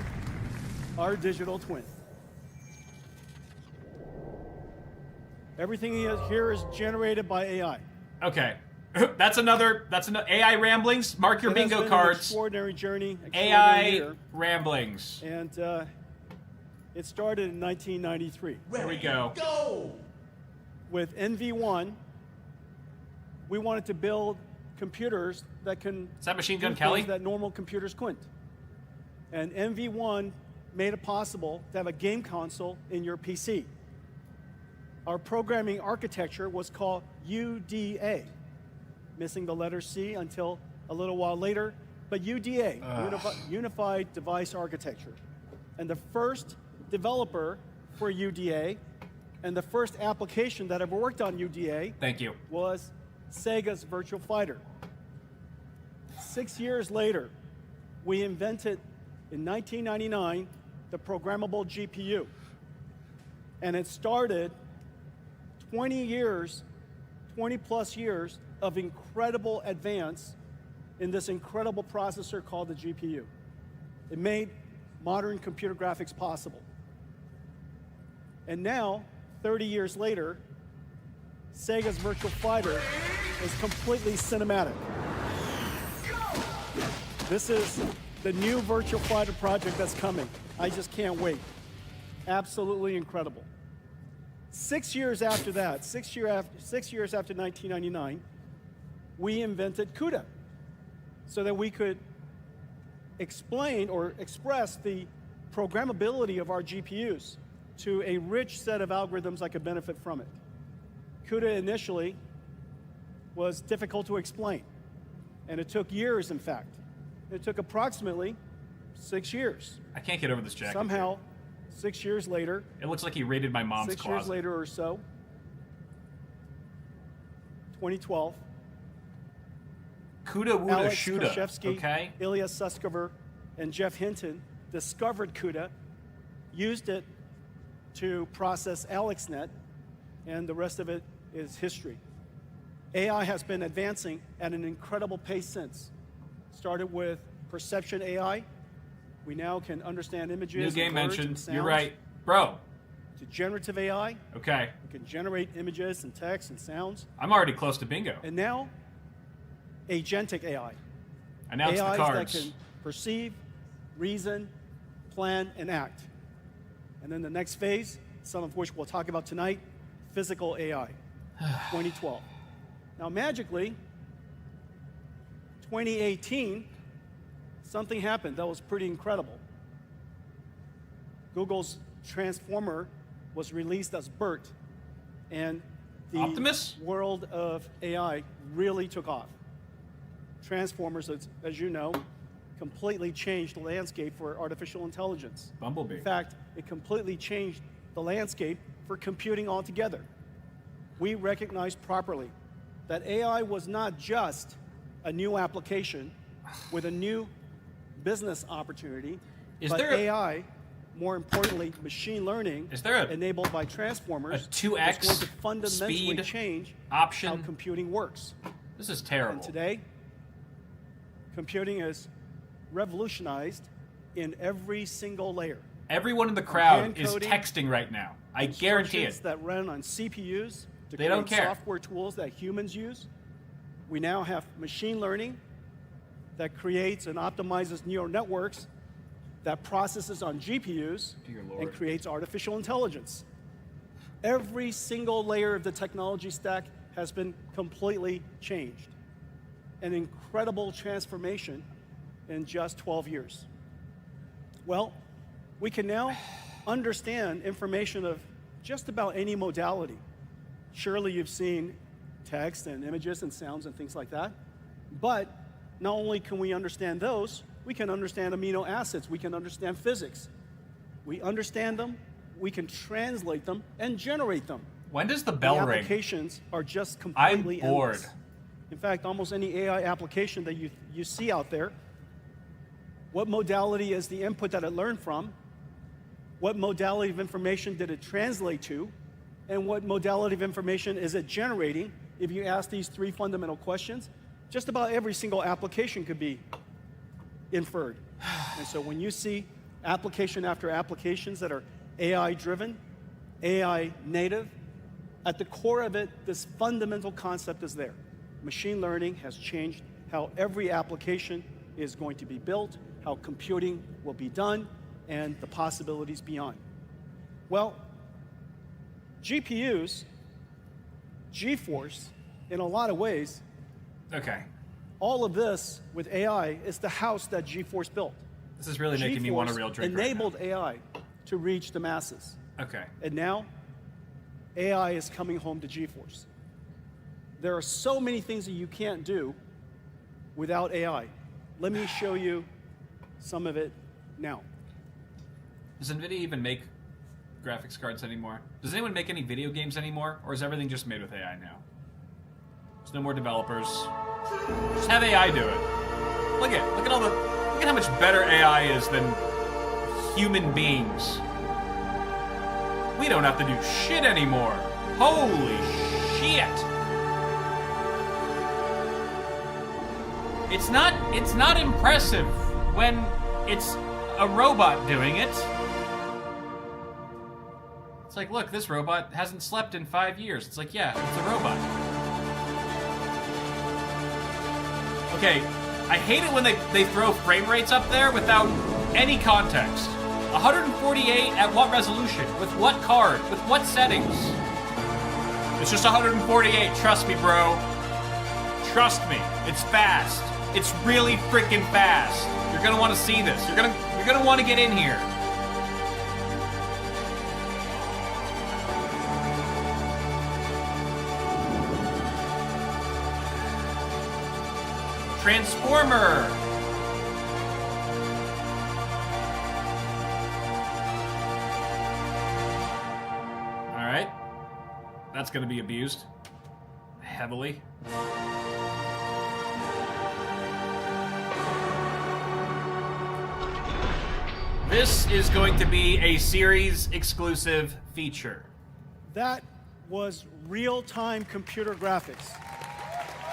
J: our digital twin. Everything here is generated by AI.
A: Okay. That's another AI ramblings. Mark your
J: It has
A: bingo
J: been an
A: cards.
J: extraordinary journey, extraordinary
A: AI
J: year,
A: ramblings.
J: and it started in 1993
A: Here we go.
J: with NV1. We wanted to build computers that can
A: Is that Machine
J: do
A: Gun Kelly?
J: things that normal computers couldn't. And NV1 made it possible to have a game console in your PC. Our programming architecture was called UDA, missing the letter C until a little while later, but UDA, Unified Device Architecture. And the first developer for UDA and the first application that ever worked on UDA
A: Thank you.
J: was Sega's Virtual Fighter. 6 years later, we invented, in 1999, the programmable GPU. And it started 20 plus years of incredible advance in this incredible processor called the GPU. It made modern computer graphics possible. And now, 30 years later, Sega's Virtual Fighter is completely cinematic. This is the new Virtual Fighter project that's coming. I just can't wait. Absolutely incredible. 6 years after that, 6 years after 1999, we invented CUDA so that we could explain or express the programmability of our GPUs to a rich set of algorithms that could benefit from it. CUDA initially was difficult to explain, and it took years, in fact. It took approximately 6 years.
A: I can't get over this jacket.
J: Somehow, 6 years later,
A: It looks like he raided my mom's
J: 6
A: closet.
J: years later or so, 2012,
A: Kuda Wuda
J: Alex
A: Shuda.
J: Krashevsky,
A: Okay.
J: Ilya Sutskever, and Jeff Hinton discovered CUDA, used it to process AlexNet, and the rest of it is history. AI has been advancing at an incredible pace since. Started with perception AI. We now can understand images,
A: New game
J: and words
A: mentioned.
J: and sounds.
A: You're right, bro.
J: To generative AI,
A: Okay.
J: we can generate images and text and sounds.
A: I'm already close to bingo.
J: And now, agentic AI.
A: Announce the
J: AIs
A: cards.
J: that can perceive, reason, plan, and act. And then the next phase, some of which we'll talk about tonight, physical AI, 2012. Now, magically, 2018, something happened that was pretty incredible. Google's Transformer was released as BERT, and the
A: Optimus?
J: world of AI really took off. Transformers, as you know, completely changed the landscape for artificial intelligence.
A: Bumblebee.
J: In fact, it completely changed the landscape for computing altogether. We recognized properly that AI was not just a new application with a new business opportunity, but AI, more importantly, machine learning, enabled by transformers,
A: a 2x
J: is going to fundamentally
A: speed
J: change
A: option?
J: how computing works.
A: This is terrible.
J: And today, computing is revolutionized in every single layer.
A: Everyone in the crowd is texting right now. I guarantee it.
J: That run on CPUs to
A: They don't
J: create
A: care.
J: software tools that humans use. We now have machine learning that creates and optimizes neural networks that processes on GPUs and creates artificial intelligence. Every single layer of the technology stack has been completely changed. An incredible transformation in just 12 years. Well, we can now understand information of just about any modality. Surely you've seen text and images and sounds and things like that. But not only can we understand those, we can understand amino acids, we can understand physics. We understand them, we can translate them, and generate them.
A: When does the bell ring?
J: Applications are just completely
A: I'm bored.
J: endless. In fact, almost any AI application that you see out there, what modality is the input that it learned from? What modality of information did it translate to? And what modality of information is it generating? If you ask these three fundamental questions, just about every single application could be inferred. And so when you see application after applications that are AI-driven, AI-native, at the core of it, this fundamental concept is there. Machine learning has changed how every application is going to be built, how computing will be done, and the possibilities beyond. Well, GPUs, GeForce, in a lot of ways, all of this with AI is the house that GeForce built.
A: This is really making me want a real drink
J: enabled
A: right now.
J: AI to reach the masses.
A: Okay.
J: And now, AI is coming home to GeForce. There are so many things that you can't do without AI. Let me show you some of it now.
A: Does Nvidia even make graphics cards anymore? Does anyone make any video games anymore? Or is everything just made with AI now? There's no more developers. Just have AI do it. Look at how much better AI is than human beings. We don't have to do shit anymore. Holy shit. It's not impressive when it's a robot doing it. It's like, look, this robot hasn't slept in 5 years. It's like, yeah, it's a robot. Okay, I hate it when they throw frame rates up there without any context. 148 at what resolution? With what card? With what settings? It's just 148, trust me, bro. Trust me, it's fast. It's really freaking fast. You're gonna want to see this. You're gonna want to get in here. Transformer. All right. That's gonna be abused heavily. This is going to be a series exclusive feature.
J: That was real-time computer graphics.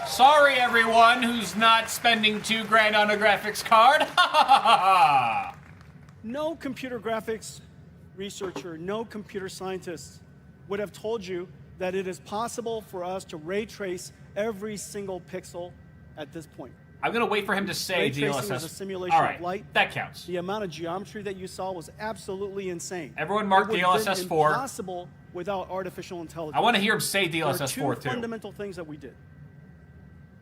A: Sorry, everyone who's not spending $2,000 on a graphics card.
J: No computer graphics researcher, no computer scientist would have told you that it is possible for us to ray trace every single pixel at this point.
A: I'm going to wait for him to say
J: ray tracing
A: DLSS.
J: is a simulation
A: All right,
J: of light.
A: that counts.
J: The amount of geometry that you saw was absolutely insane.
A: Everyone mark DLSS 4.
J: Impossible without artificial intelligence.
A: I want to hear him say DLSS 4
J: There are
A: too.
J: two fundamental things that we did.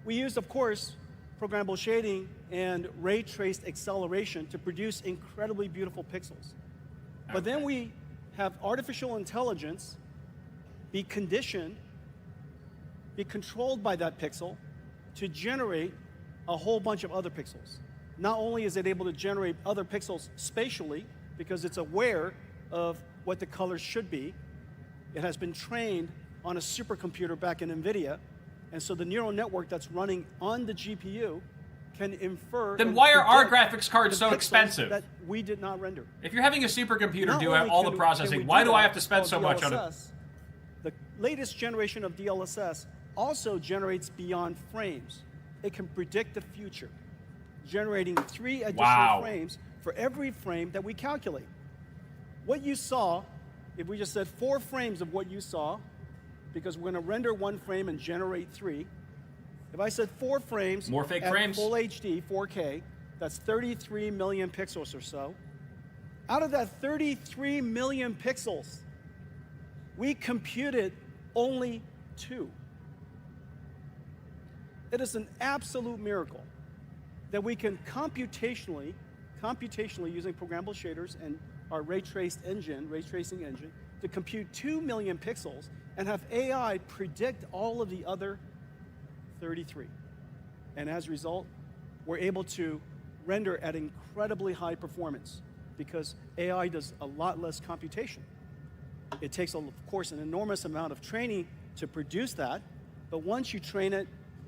J: We used, of course, programmable shading and ray traced acceleration to produce incredibly beautiful pixels. But then we have artificial intelligence be conditioned, be controlled by that pixel to generate a whole bunch of other pixels. Not only is it able to generate other pixels spatially, because it's aware of what the colors should be. It has been trained on a supercomputer back in Nvidia, and so the neural network that's running on the GPU can infer.
A: Then why are our graphics cards so
J: pixels
A: expensive?
J: that we did not render?
A: If you're having a supercomputer
J: Not
A: do
J: only
A: all
J: can
A: the
J: we
A: processing,
J: do
A: why do I
J: that,
A: have to spend so much on it?
J: DLSS, the latest generation of DLSS also generates beyond frames. It can predict the future, generating 3 additional frames for every frame that we calculate. What you saw, if we just said 4 frames of what you saw, because we're going to render 1 frame and generate 3. If I said 4 frames,
A: more fake
J: at
A: frames,
J: full HD, 4K, that's 33 million pixels or so. Out of that 33 million pixels, we computed only 2. It is an absolute miracle that we can computationally using programmable shaders and our ray tracing engine, to compute 2 million pixels and have AI predict all of the other 33. And as a result, we're able to render at incredibly high performance because AI does a lot less computation. It takes, of course, an enormous amount of training to produce that, but once you train it,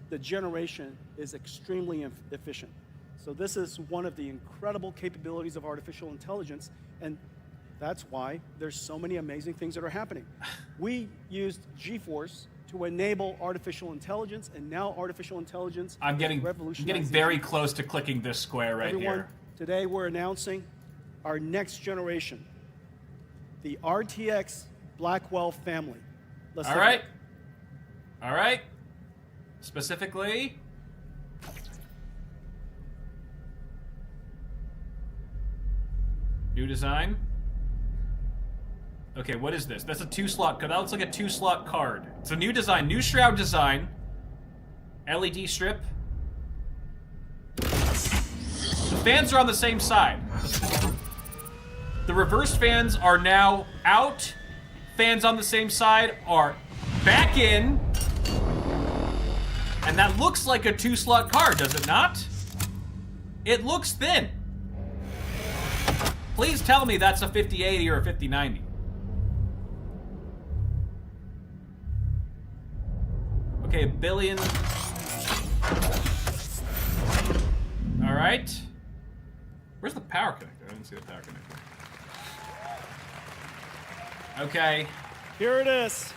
J: the generation is extremely efficient. So this is one of the incredible capabilities of artificial intelligence, and that's why there's so many amazing things that are happening. We used GeForce to enable artificial intelligence, and now artificial intelligence
A: I'm getting very close to clicking this square right here.
J: Today we're announcing our next generation, the RTX Blackwell family. Let's
A: All right. All right. Specifically, new design. Okay, what is this? That's a 2-slot card. That looks like a 2-slot card. It's a new design, new shroud design. LED strip. The fans are on the same side. The reverse fans are now out. Fans on the same side are back in. And that looks like a 2-slot card, does it not? It looks thin. Please tell me that's a 5080 or a 5090. Okay, $1 billion. All right. Where's the power connector? I didn't see the power connector. Okay.
J: Here it is.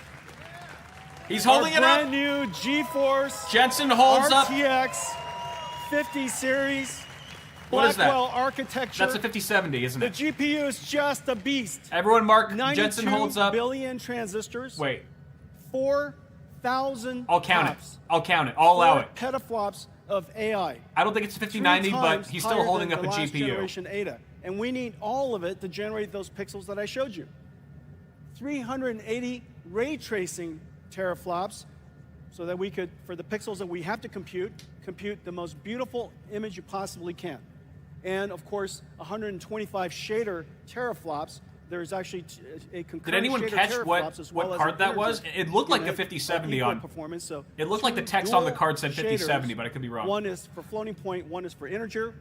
A: He's holding it up.
J: Brand new GeForce.
A: Jensen holds up.
J: RTX 50 series.
A: What is that?
J: Blackwell architecture.
A: That's a 5070, isn't it?
J: The GPU is just a beast.
A: Everyone mark Jensen holds up.
J: 92 billion transistors.
A: Wait.
J: 4,000
A: I'll count
J: pops.
A: it. I'll count it. I'll allow it.
J: Petaflops of AI.
A: I don't think it's a 5090, but he's still holding up a
J: last
A: GPU.
J: Generation Ada. And we need all of it to generate those pixels that I showed you. 380 ray tracing teraflops so that we could, for the pixels that we have to compute the most beautiful image you possibly can. And of course, 125 shader teraflops. There's actually a concurrent
A: Did anyone catch what card that was? It looked like the 5070 on
J: performance. So
A: it looked like the text on the card said 5070, but I could be wrong.
J: One is for floating point, one is for integer.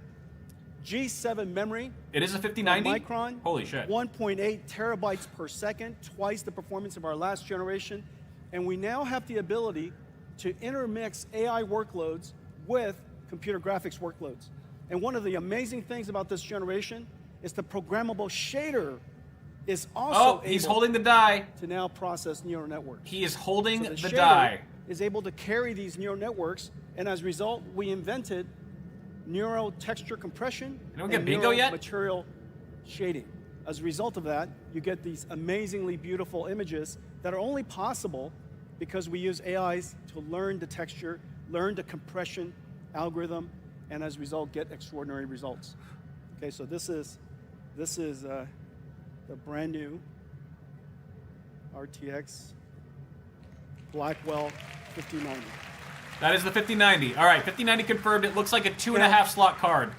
J: G7 memory.
A: It is a 5090?
J: Micron.
A: Holy shit.
J: 1.8 terabytes per second, twice the performance of our last generation. And we now have the ability to intermix AI workloads with computer graphics workloads. And one of the amazing things about this generation is the programmable shader is also
A: he's holding the die
J: to now process neural networks.
A: He is holding
J: the
A: the die.
J: Is able to carry these neural networks, and as a result, we invented neural texture compression and neural material shading. As a result of that, you get these amazingly beautiful images that are only possible because we use AIs to learn the texture, learn the compression algorithm, and as a result, get extraordinary results. Okay, so this is the brand new RTX Blackwell 5090.
A: That is the 5090. All right, 5090 confirmed. It looks like a 2.5 slot card.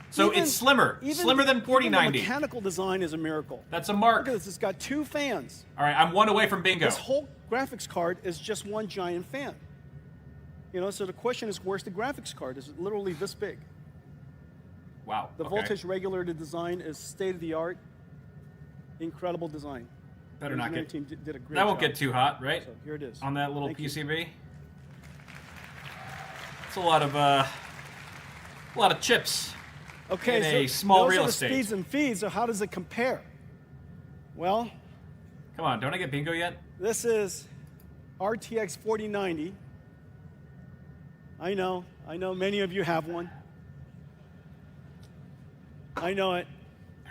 A: So it's slimmer than 4090.
J: The mechanical design is a miracle.
A: That's a mark.
J: Look at this. It's got 2 fans.
A: All right, I'm 1 away from bingo.
J: This whole graphics card is just 1 giant fan. You know, so the question is, where's the graphics card? Is it literally this big?
A: Wow.
J: The voltage regulator design is state of the art. incredible design.
A: Better
J: The
A: not
J: engineering
A: get.
J: team did a great
A: That won't
J: job.
A: get too hot, right?
J: So here it is.
A: On that little
J: Thank you.
A: PCB. It's a lot of chips.
J: Okay,
A: in
J: so
A: a small
J: those
A: real
J: are the
A: estate.
J: speeds and feeds. So how does it compare? Well,
A: Come on, don't I get bingo yet?
J: this is RTX 4090. I know many of you have one. I know it.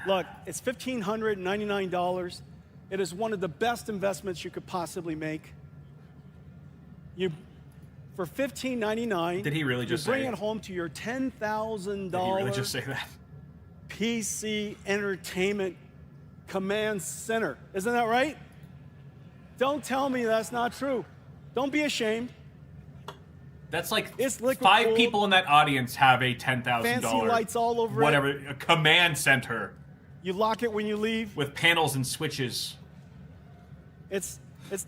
J: Look, it's $1,599. It is one of the best investments you could possibly make. For $1,599,
A: Did he really just
J: you bring
A: say-
J: it home to your $10,000
A: Did he really just say that?
J: PC entertainment command center. Isn't that right? Don't tell me that's not true. Don't be ashamed.
A: That's like
J: It's liquid
A: 5
J: cooled.
A: people in that audience have a $10,000
J: Fancy lights all over
A: whatever
J: it.
A: a command center
J: You lock it when you leave.
A: with panels and switches.
J: It's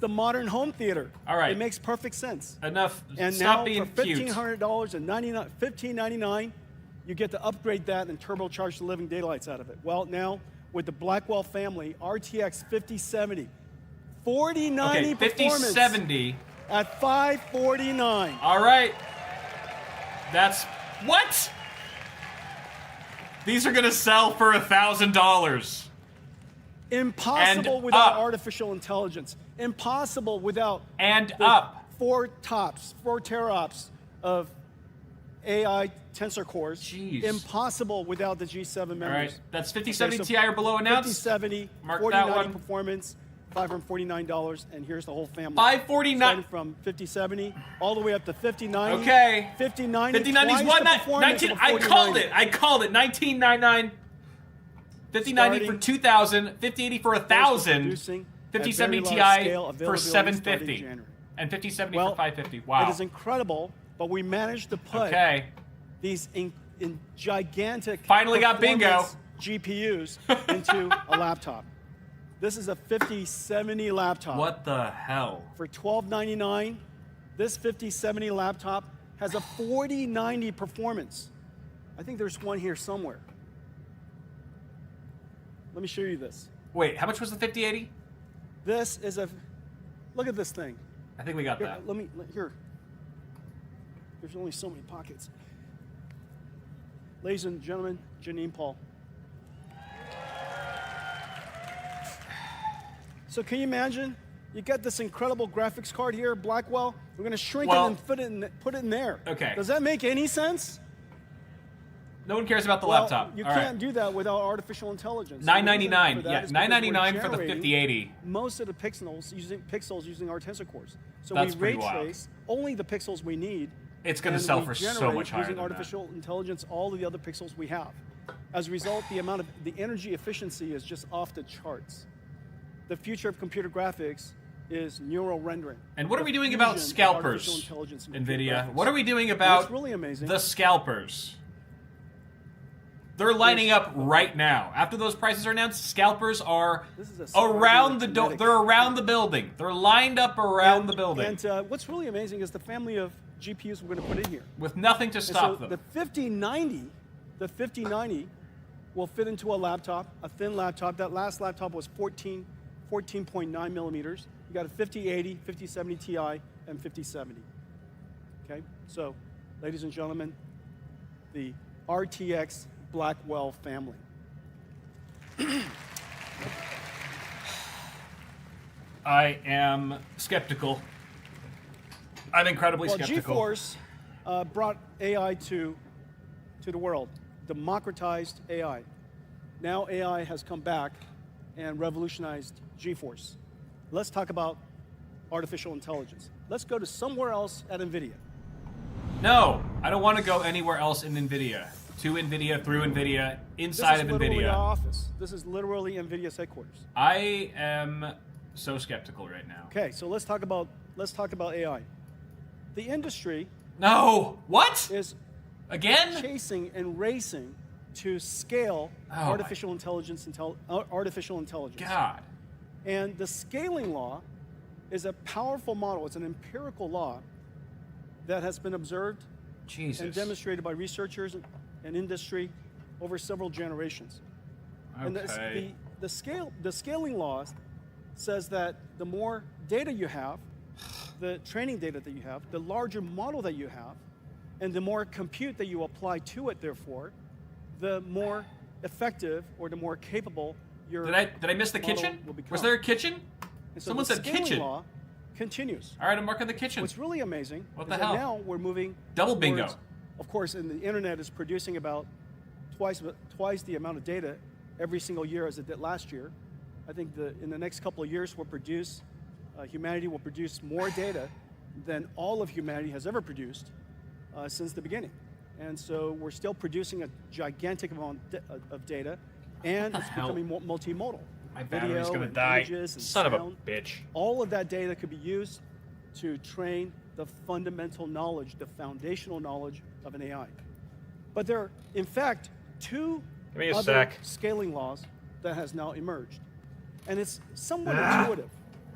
J: the modern home theater.
A: All right.
J: It makes perfect sense.
A: Enough.
J: And
A: Stop
J: now
A: being
J: for
A: cute.
J: $1,500 and $1,599, you get to upgrade that and turbocharge the living daylights out of it. Well, now with the Blackwell family, RTX 5070, 4090
A: Okay,
J: performance
A: 5070.
J: at $549.
A: All right. That's what? These are gonna sell for $1,000.
J: Impossible
A: And
J: without
A: up.
J: artificial intelligence. Impossible without
A: And
J: the
A: up.
J: 4 teraops of AI tensor cores.
A: Jeez.
J: Impossible without the G7 memories.
A: All right. That's 5070
J: Okay, so
A: Ti or below announced.
J: 5070,
A: Mark
J: 4090
A: that one.
J: performance, $549, and here's the whole family.
A: $549.
J: Starting from 5070 all the way up to 5090.
A: Okay.
J: 5090.
A: 5090's
J: twice
A: what?
J: the performance
A: 19.
J: of a
A: I called
J: 4090.
A: it. I called it. 1999. 5090 for
J: Starting-
A: 2,000. 5080 for 1,000.
J: Producing at
A: 5070
J: very large scale,
A: Ti for
J: availability starting
A: 750.
J: January.
A: And 5070
J: Well,
A: for 550. Wow.
J: It is incredible, but we managed to put
A: Okay.
J: these in gigantic
A: Finally got bingo.
J: performance GPUs into a laptop. This is a 5070 laptop.
A: What the hell?
J: For $1,299, this 5070 laptop has a 4090 performance. I think there's one here somewhere. Let me show you this.
A: Wait, how much was the 5080?
J: This is a, look at this thing.
A: I think we got
J: Here,
A: that.
J: here. There's only so many pockets. Ladies and gentlemen, Janine Paul. So can you imagine? You got this incredible graphics card here, Blackwell. We're going to shrink
A: Well-
J: it and put it in there.
A: Okay.
J: Does that make any sense?
A: No one cares about the
J: Well,
A: laptop.
J: You
A: All
J: can't
A: right.
J: do that without artificial intelligence.
A: $999.
J: The reason for that
A: Yeah,
J: is because we're
A: $999 for the
J: generating
A: 5080.
J: Most of the pixels using our tensor cores. So
A: That's
J: we
A: pretty
J: ray
A: wild.
J: trace only the pixels we need.
A: It's going to
J: and
A: sell
J: we
A: for so
J: generate,
A: much higher
J: using
A: than
J: artificial intelligence all of the other pixels we have. As a result, the energy efficiency is just off the charts. The future of computer graphics is neural rendering.
A: that. And what are we
J: The
A: doing about
J: fusion of artificial
A: scalpers,
J: intelligence and computer
A: NVIDIA?
J: graphics.
A: What are we doing
J: And
A: about
J: what's really amazing?
A: the scalpers? They're lining up right now. After those prices are announced, scalpers are
J: This is a
A: around the
J: kinetic.
A: they're around the building. They're lined up around the building
J: And what's really amazing is the family of GPUs we're going to put in here.
A: with nothing to
J: And
A: stop
J: so
A: them.
J: the 5090 will fit into a laptop, a thin laptop. That last laptop was 14.9 millimeters. You got a 5080, 5070 Ti, and 5070. Okay, so ladies and gentlemen, the RTX Blackwell family.
A: I am skeptical. I'm incredibly
J: Well,
A: skeptical.
J: GeForce brought AI to the world, democratized AI. Now AI has come back and revolutionized GeForce. Let's talk about artificial intelligence. Let's go to somewhere else at NVIDIA.
A: No, I don't want to go anywhere else in NVIDIA. To NVIDIA, through NVIDIA, inside
J: This
A: of
J: is literally
A: NVIDIA.
J: our office. This is literally NVIDIA's headquarters.
A: I am so skeptical right now.
J: Okay, so let's talk about AI. The industry
A: No! What?
J: is
A: Again?
J: chasing and racing to scale
A: Oh
J: artificial intelligence.
A: God.
J: And the scaling law is a powerful model. It's an empirical law that has been observed
A: Jesus.
J: and demonstrated by researchers and industry over several generations. And
A: Okay.
J: the scaling law says that the more data you have, the training data that you have, the larger model that you have, and the more compute that you apply to it, therefore, the more effective or the more capable your
K: Did I miss the
J: model
K: kitchen?
J: will become.
K: Was there a kitchen?
J: And so
K: Someone
J: the
K: said
J: scaling
K: kitchen.
J: law continues.
K: All right, I'm marking the kitchen.
J: What's really amazing
K: What
J: is
K: the
J: that
K: hell?
J: now we're moving
K: Double bingo.
J: towards- of course, and the internet is producing about twice the amount of data every single year as it did last year. I think in the next couple of years, humanity will produce more data than all of humanity has ever produced since the beginning. And so we're still producing a gigantic amount of data, and it's becoming multimodal.
K: My battery's
J: Video
K: gonna
J: and
K: die.
J: images and
K: Son of a
J: sound.
K: bitch.
J: All of that data could be used to train the fundamental knowledge, the foundational knowledge of an AI. But there are, in fact, two
K: Give me a
J: other
K: sec.
J: scaling laws that has now emerged. And it's somewhat intuitive.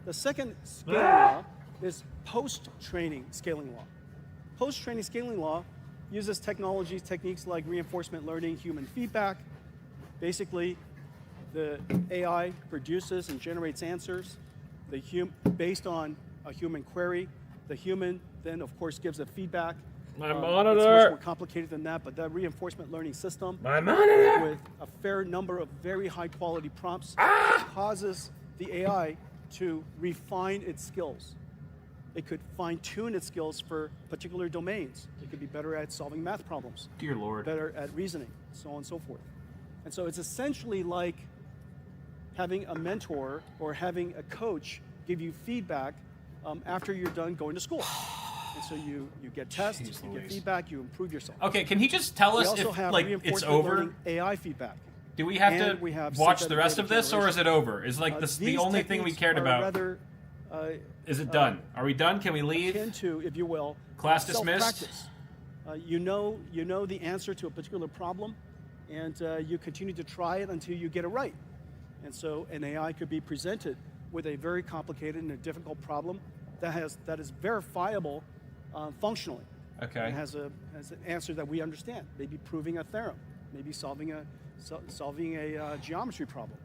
J: The second scaling law is post-training scaling law. Post-training scaling law uses techniques like reinforcement learning, human feedback. Basically, the AI produces and generates answers based on a human query. The human then, of course, gives a feedback.
K: My
J: It's
K: monitor.
J: much more complicated than that, but that reinforcement learning system
K: My monitor.
J: with a fair number of very high-quality prompts causes the AI to refine its skills. It could fine-tune its skills for particular domains. It could be better at solving math problems.
K: Dear Lord.
J: Better at reasoning, so on and so forth. And so it's essentially like having a mentor or having a coach give you feedback after you're done going to school. And so you get tests,
K: Jeez
J: you
K: Louise.
J: get feedback, you improve yourself.
K: Okay, can he just tell
J: We
K: us
J: also
K: if
J: have
K: like it's
J: reinforcement
K: over?
J: learning AI feedback.
K: Do we have
J: And
K: to
J: we have
K: watch the
J: synthetic
K: rest
J: data
K: of this, or is it over? Is like this the
J: These
K: only thing we
J: techniques
K: cared
J: are
K: about?
J: Rather,
K: Is it done? Are we done? Can we leave?
J: akin to, if you will,
K: Class dismissed?
J: self-practice. You know the answer to a particular problem, and you continue to try it until you get it right. And so an AI could be presented with a very complicated and a difficult problem that is verifiable functionally.
K: Okay.
J: And has an answer that we understand. Maybe proving a theorem, maybe solving a geometry problem.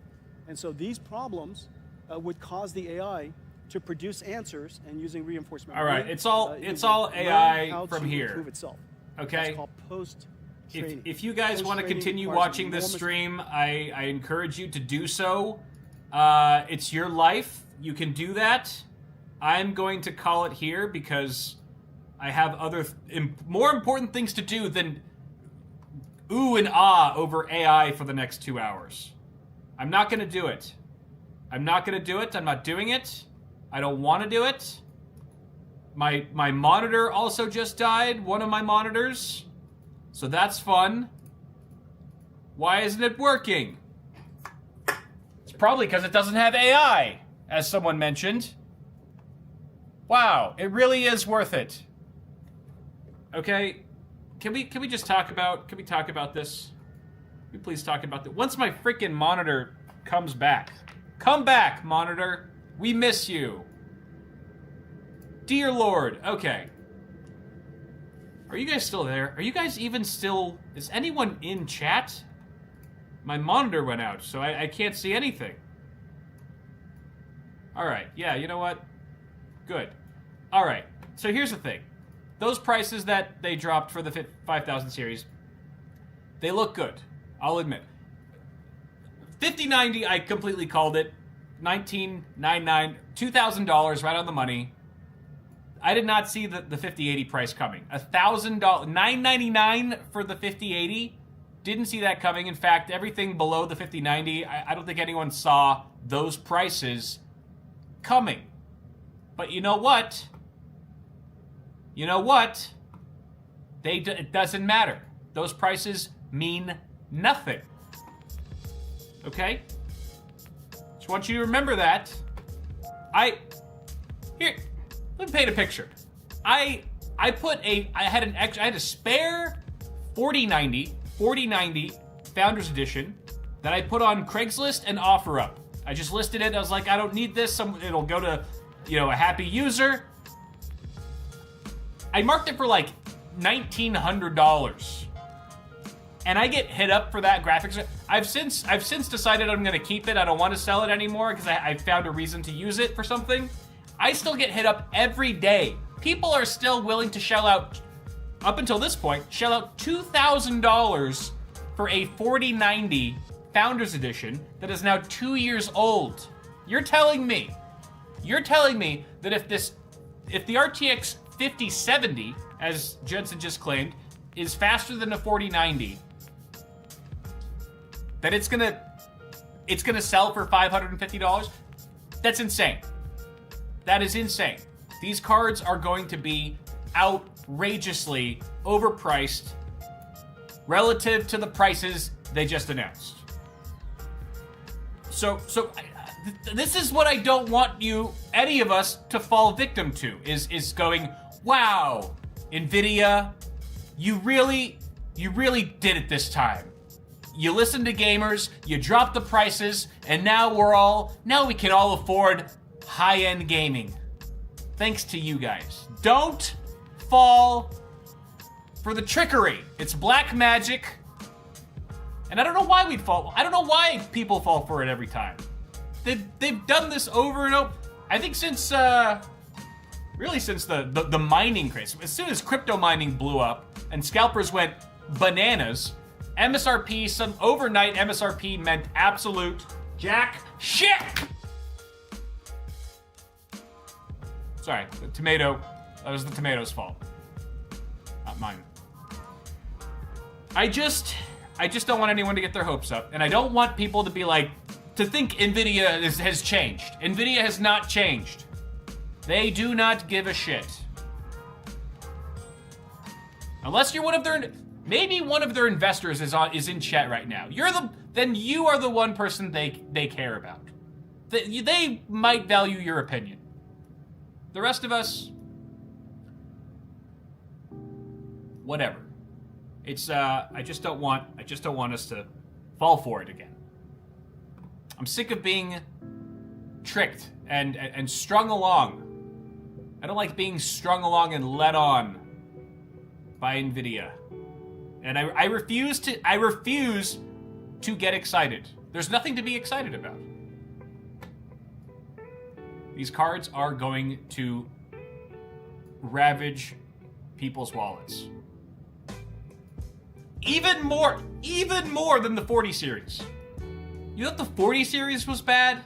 J: And so these problems would cause the AI to produce answers, and using reinforcement
K: All right,
J: learning,
K: it's all
J: it
K: it's
J: would
K: all
J: learn
K: AI
J: how
K: from
J: to
K: here.
J: improve itself.
K: Okay.
J: That's called post-training.
K: If you guys want to
J: Post-training
K: continue
J: requires
K: watching this
J: enormous-
K: stream, I encourage you to do so. It's your life. You can do that. I'm going to call it here because I have other more important things to do than ooh and ah over AI for the next 2 hours. I'm not going to do it. I'm not going to do it. I'm not doing it. I don't want to do it. My monitor also just died, one of my monitors. So that's fun. Why isn't it working? It's probably because it doesn't have AI, as someone mentioned. Wow, it really is worth it. Okay, can we just talk about this? Can we please talk about that? Once my freaking monitor comes back. Come back, monitor. We miss you. Dear Lord. Okay. Are you guys still there? Are you guys even still... Is anyone in chat? My monitor went out, so I can't see anything. Alright, yeah, you know what? Good. Alright, so here's the thing. Those prices that they dropped for the 5000 series, they look good. I'll admit. 5090, I completely called it. $1999, $2,000, right on the money. I did not see the 5080 price coming. $1,000, $999 for the 5080. Didn't see that coming. In fact, everything below the 5090, I don't think anyone saw those prices coming. But you know what? You know what? It doesn't matter. Those prices mean nothing. Okay? Just want you to remember that. Here, let me paint a picture. I had a spare 4090 Founders Edition that I put on Craigslist and OfferUp. I just listed it. I was like, I don't need this. It'll go to, a happy user. I marked it for like $1,900. And I get hit up for that graphics. I've since decided I'm gonna keep it. I don't want to sell it anymore because I found a reason to use it for something. I still get hit up every day. People are still willing to shell out, up until this point, shell out $2,000 for a 4090 Founders Edition that is now 2 years old. You're telling me that if the RTX 5070, as Jensen just claimed, is faster than a 4090, that it's gonna sell for $550? That's insane. That is insane. These cards are going to be outrageously overpriced relative to the prices they just announced. So this is what I don't want any of us, to fall victim to, is going, wow, Nvidia, you really did it this time. You listened to gamers, you dropped the prices, and now we can all afford high-end gaming. Thanks to you guys. Don't fall for the trickery. It's black magic. And I don't know why we'd fall. I don't know why people fall for it every time. They've done this over and over. I think since the mining craze. As soon as crypto mining blew up and scalpers went bananas, MSRP, some overnight MSRP meant absolute jack shit. Sorry, the tomato. That was the tomato's fault, not mine. I just don't want anyone to get their hopes up, and I don't want people to be like, to think Nvidia has changed. Nvidia has not changed. They do not give a shit. Unless you're one of their, maybe one of their investors is in chat right now. Then you are the one person they care about. They might value your opinion. The rest of us, whatever. It's I just don't want us to fall for it again. I'm sick of being tricked and strung along. I don't like being strung along and led on by Nvidia. And I refuse to get excited. There's nothing to be excited about. These cards are going to ravage people's wallets. Even more than the 40 series. You thought the 40 series was bad?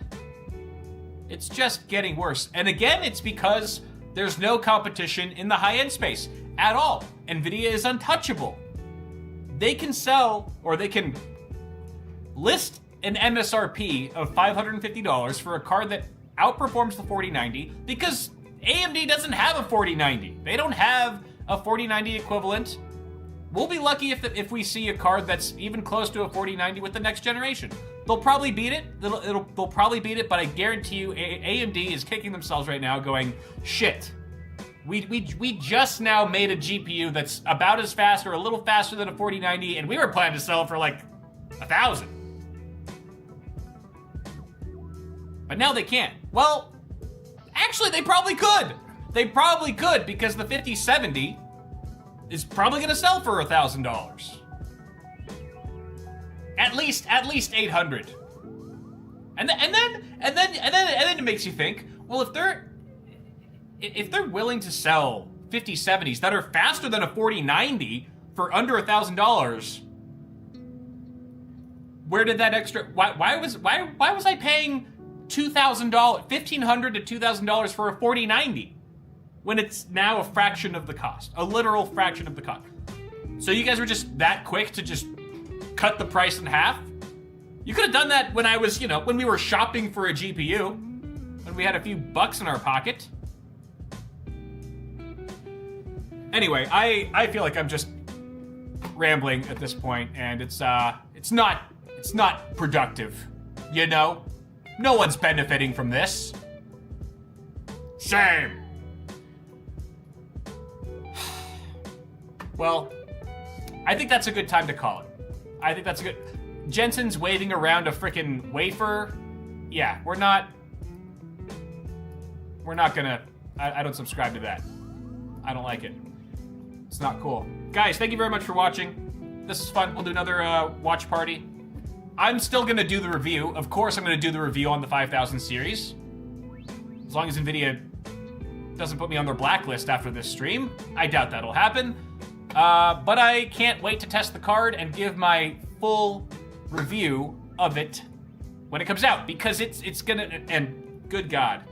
K: It's just getting worse. And again, it's because there's no competition in the high-end space at all. Nvidia is untouchable. They can sell, or they can list an MSRP of $550 for a card that outperforms the 4090 because AMD doesn't have a 4090. They don't have a 4090 equivalent. We'll be lucky if we see a card that's even close to a 4090 with the next generation. They'll probably beat it. They'll probably beat it, but I guarantee you AMD is kicking themselves right now going, shit. We just now made a GPU that's about as fast or a little faster than a 4090, and we were planning to sell it for like 1,000. But now they can't. Well, actually they probably could. They probably could because the 5070 is probably going to sell for $1,000. At least 800. And then it makes you think, well, if they're willing to sell 5070s that are faster than a 4090 for under $1,000, where did that extra? Why was I paying $2,000, $1,500 to $2,000 for a 4090 when it's now a fraction of the cost, a literal fraction of the cost? So you guys were just that quick to just cut the price in half? You could have done that when when we were shopping for a GPU, when we had a few bucks in our pocket. Anyway, I feel like I'm just rambling at this point, and it's not productive, you know? No one's benefiting from this. Same. Well, I think that's a good time to call it. I think that's a good... Jensen's waving around a frickin' wafer. Yeah, we're not gonna... I don't subscribe to that. I don't like it. It's not cool. Guys, thank you very much for watching. This is fun. We'll do another watch party. I'm still going to do the review. Of course, I'm going to do the review on the 5000 series. As long as Nvidia doesn't put me on their blacklist after this stream. I doubt that'll happen. But I can't wait to test the card and give my full review of it when it comes out, because it's gonna, and good God,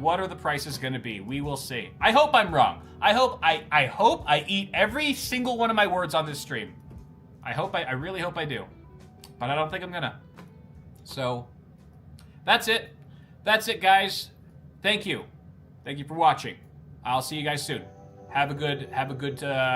K: what are the prices gonna be? We will see. I hope I'm wrong. I hope I eat every single one of my words on this stream. I really hope I do. But I don't think I'm gonna. So, that's it. That's it, guys. Thank you. Thank you for watching. I'll see you guys soon. Have a good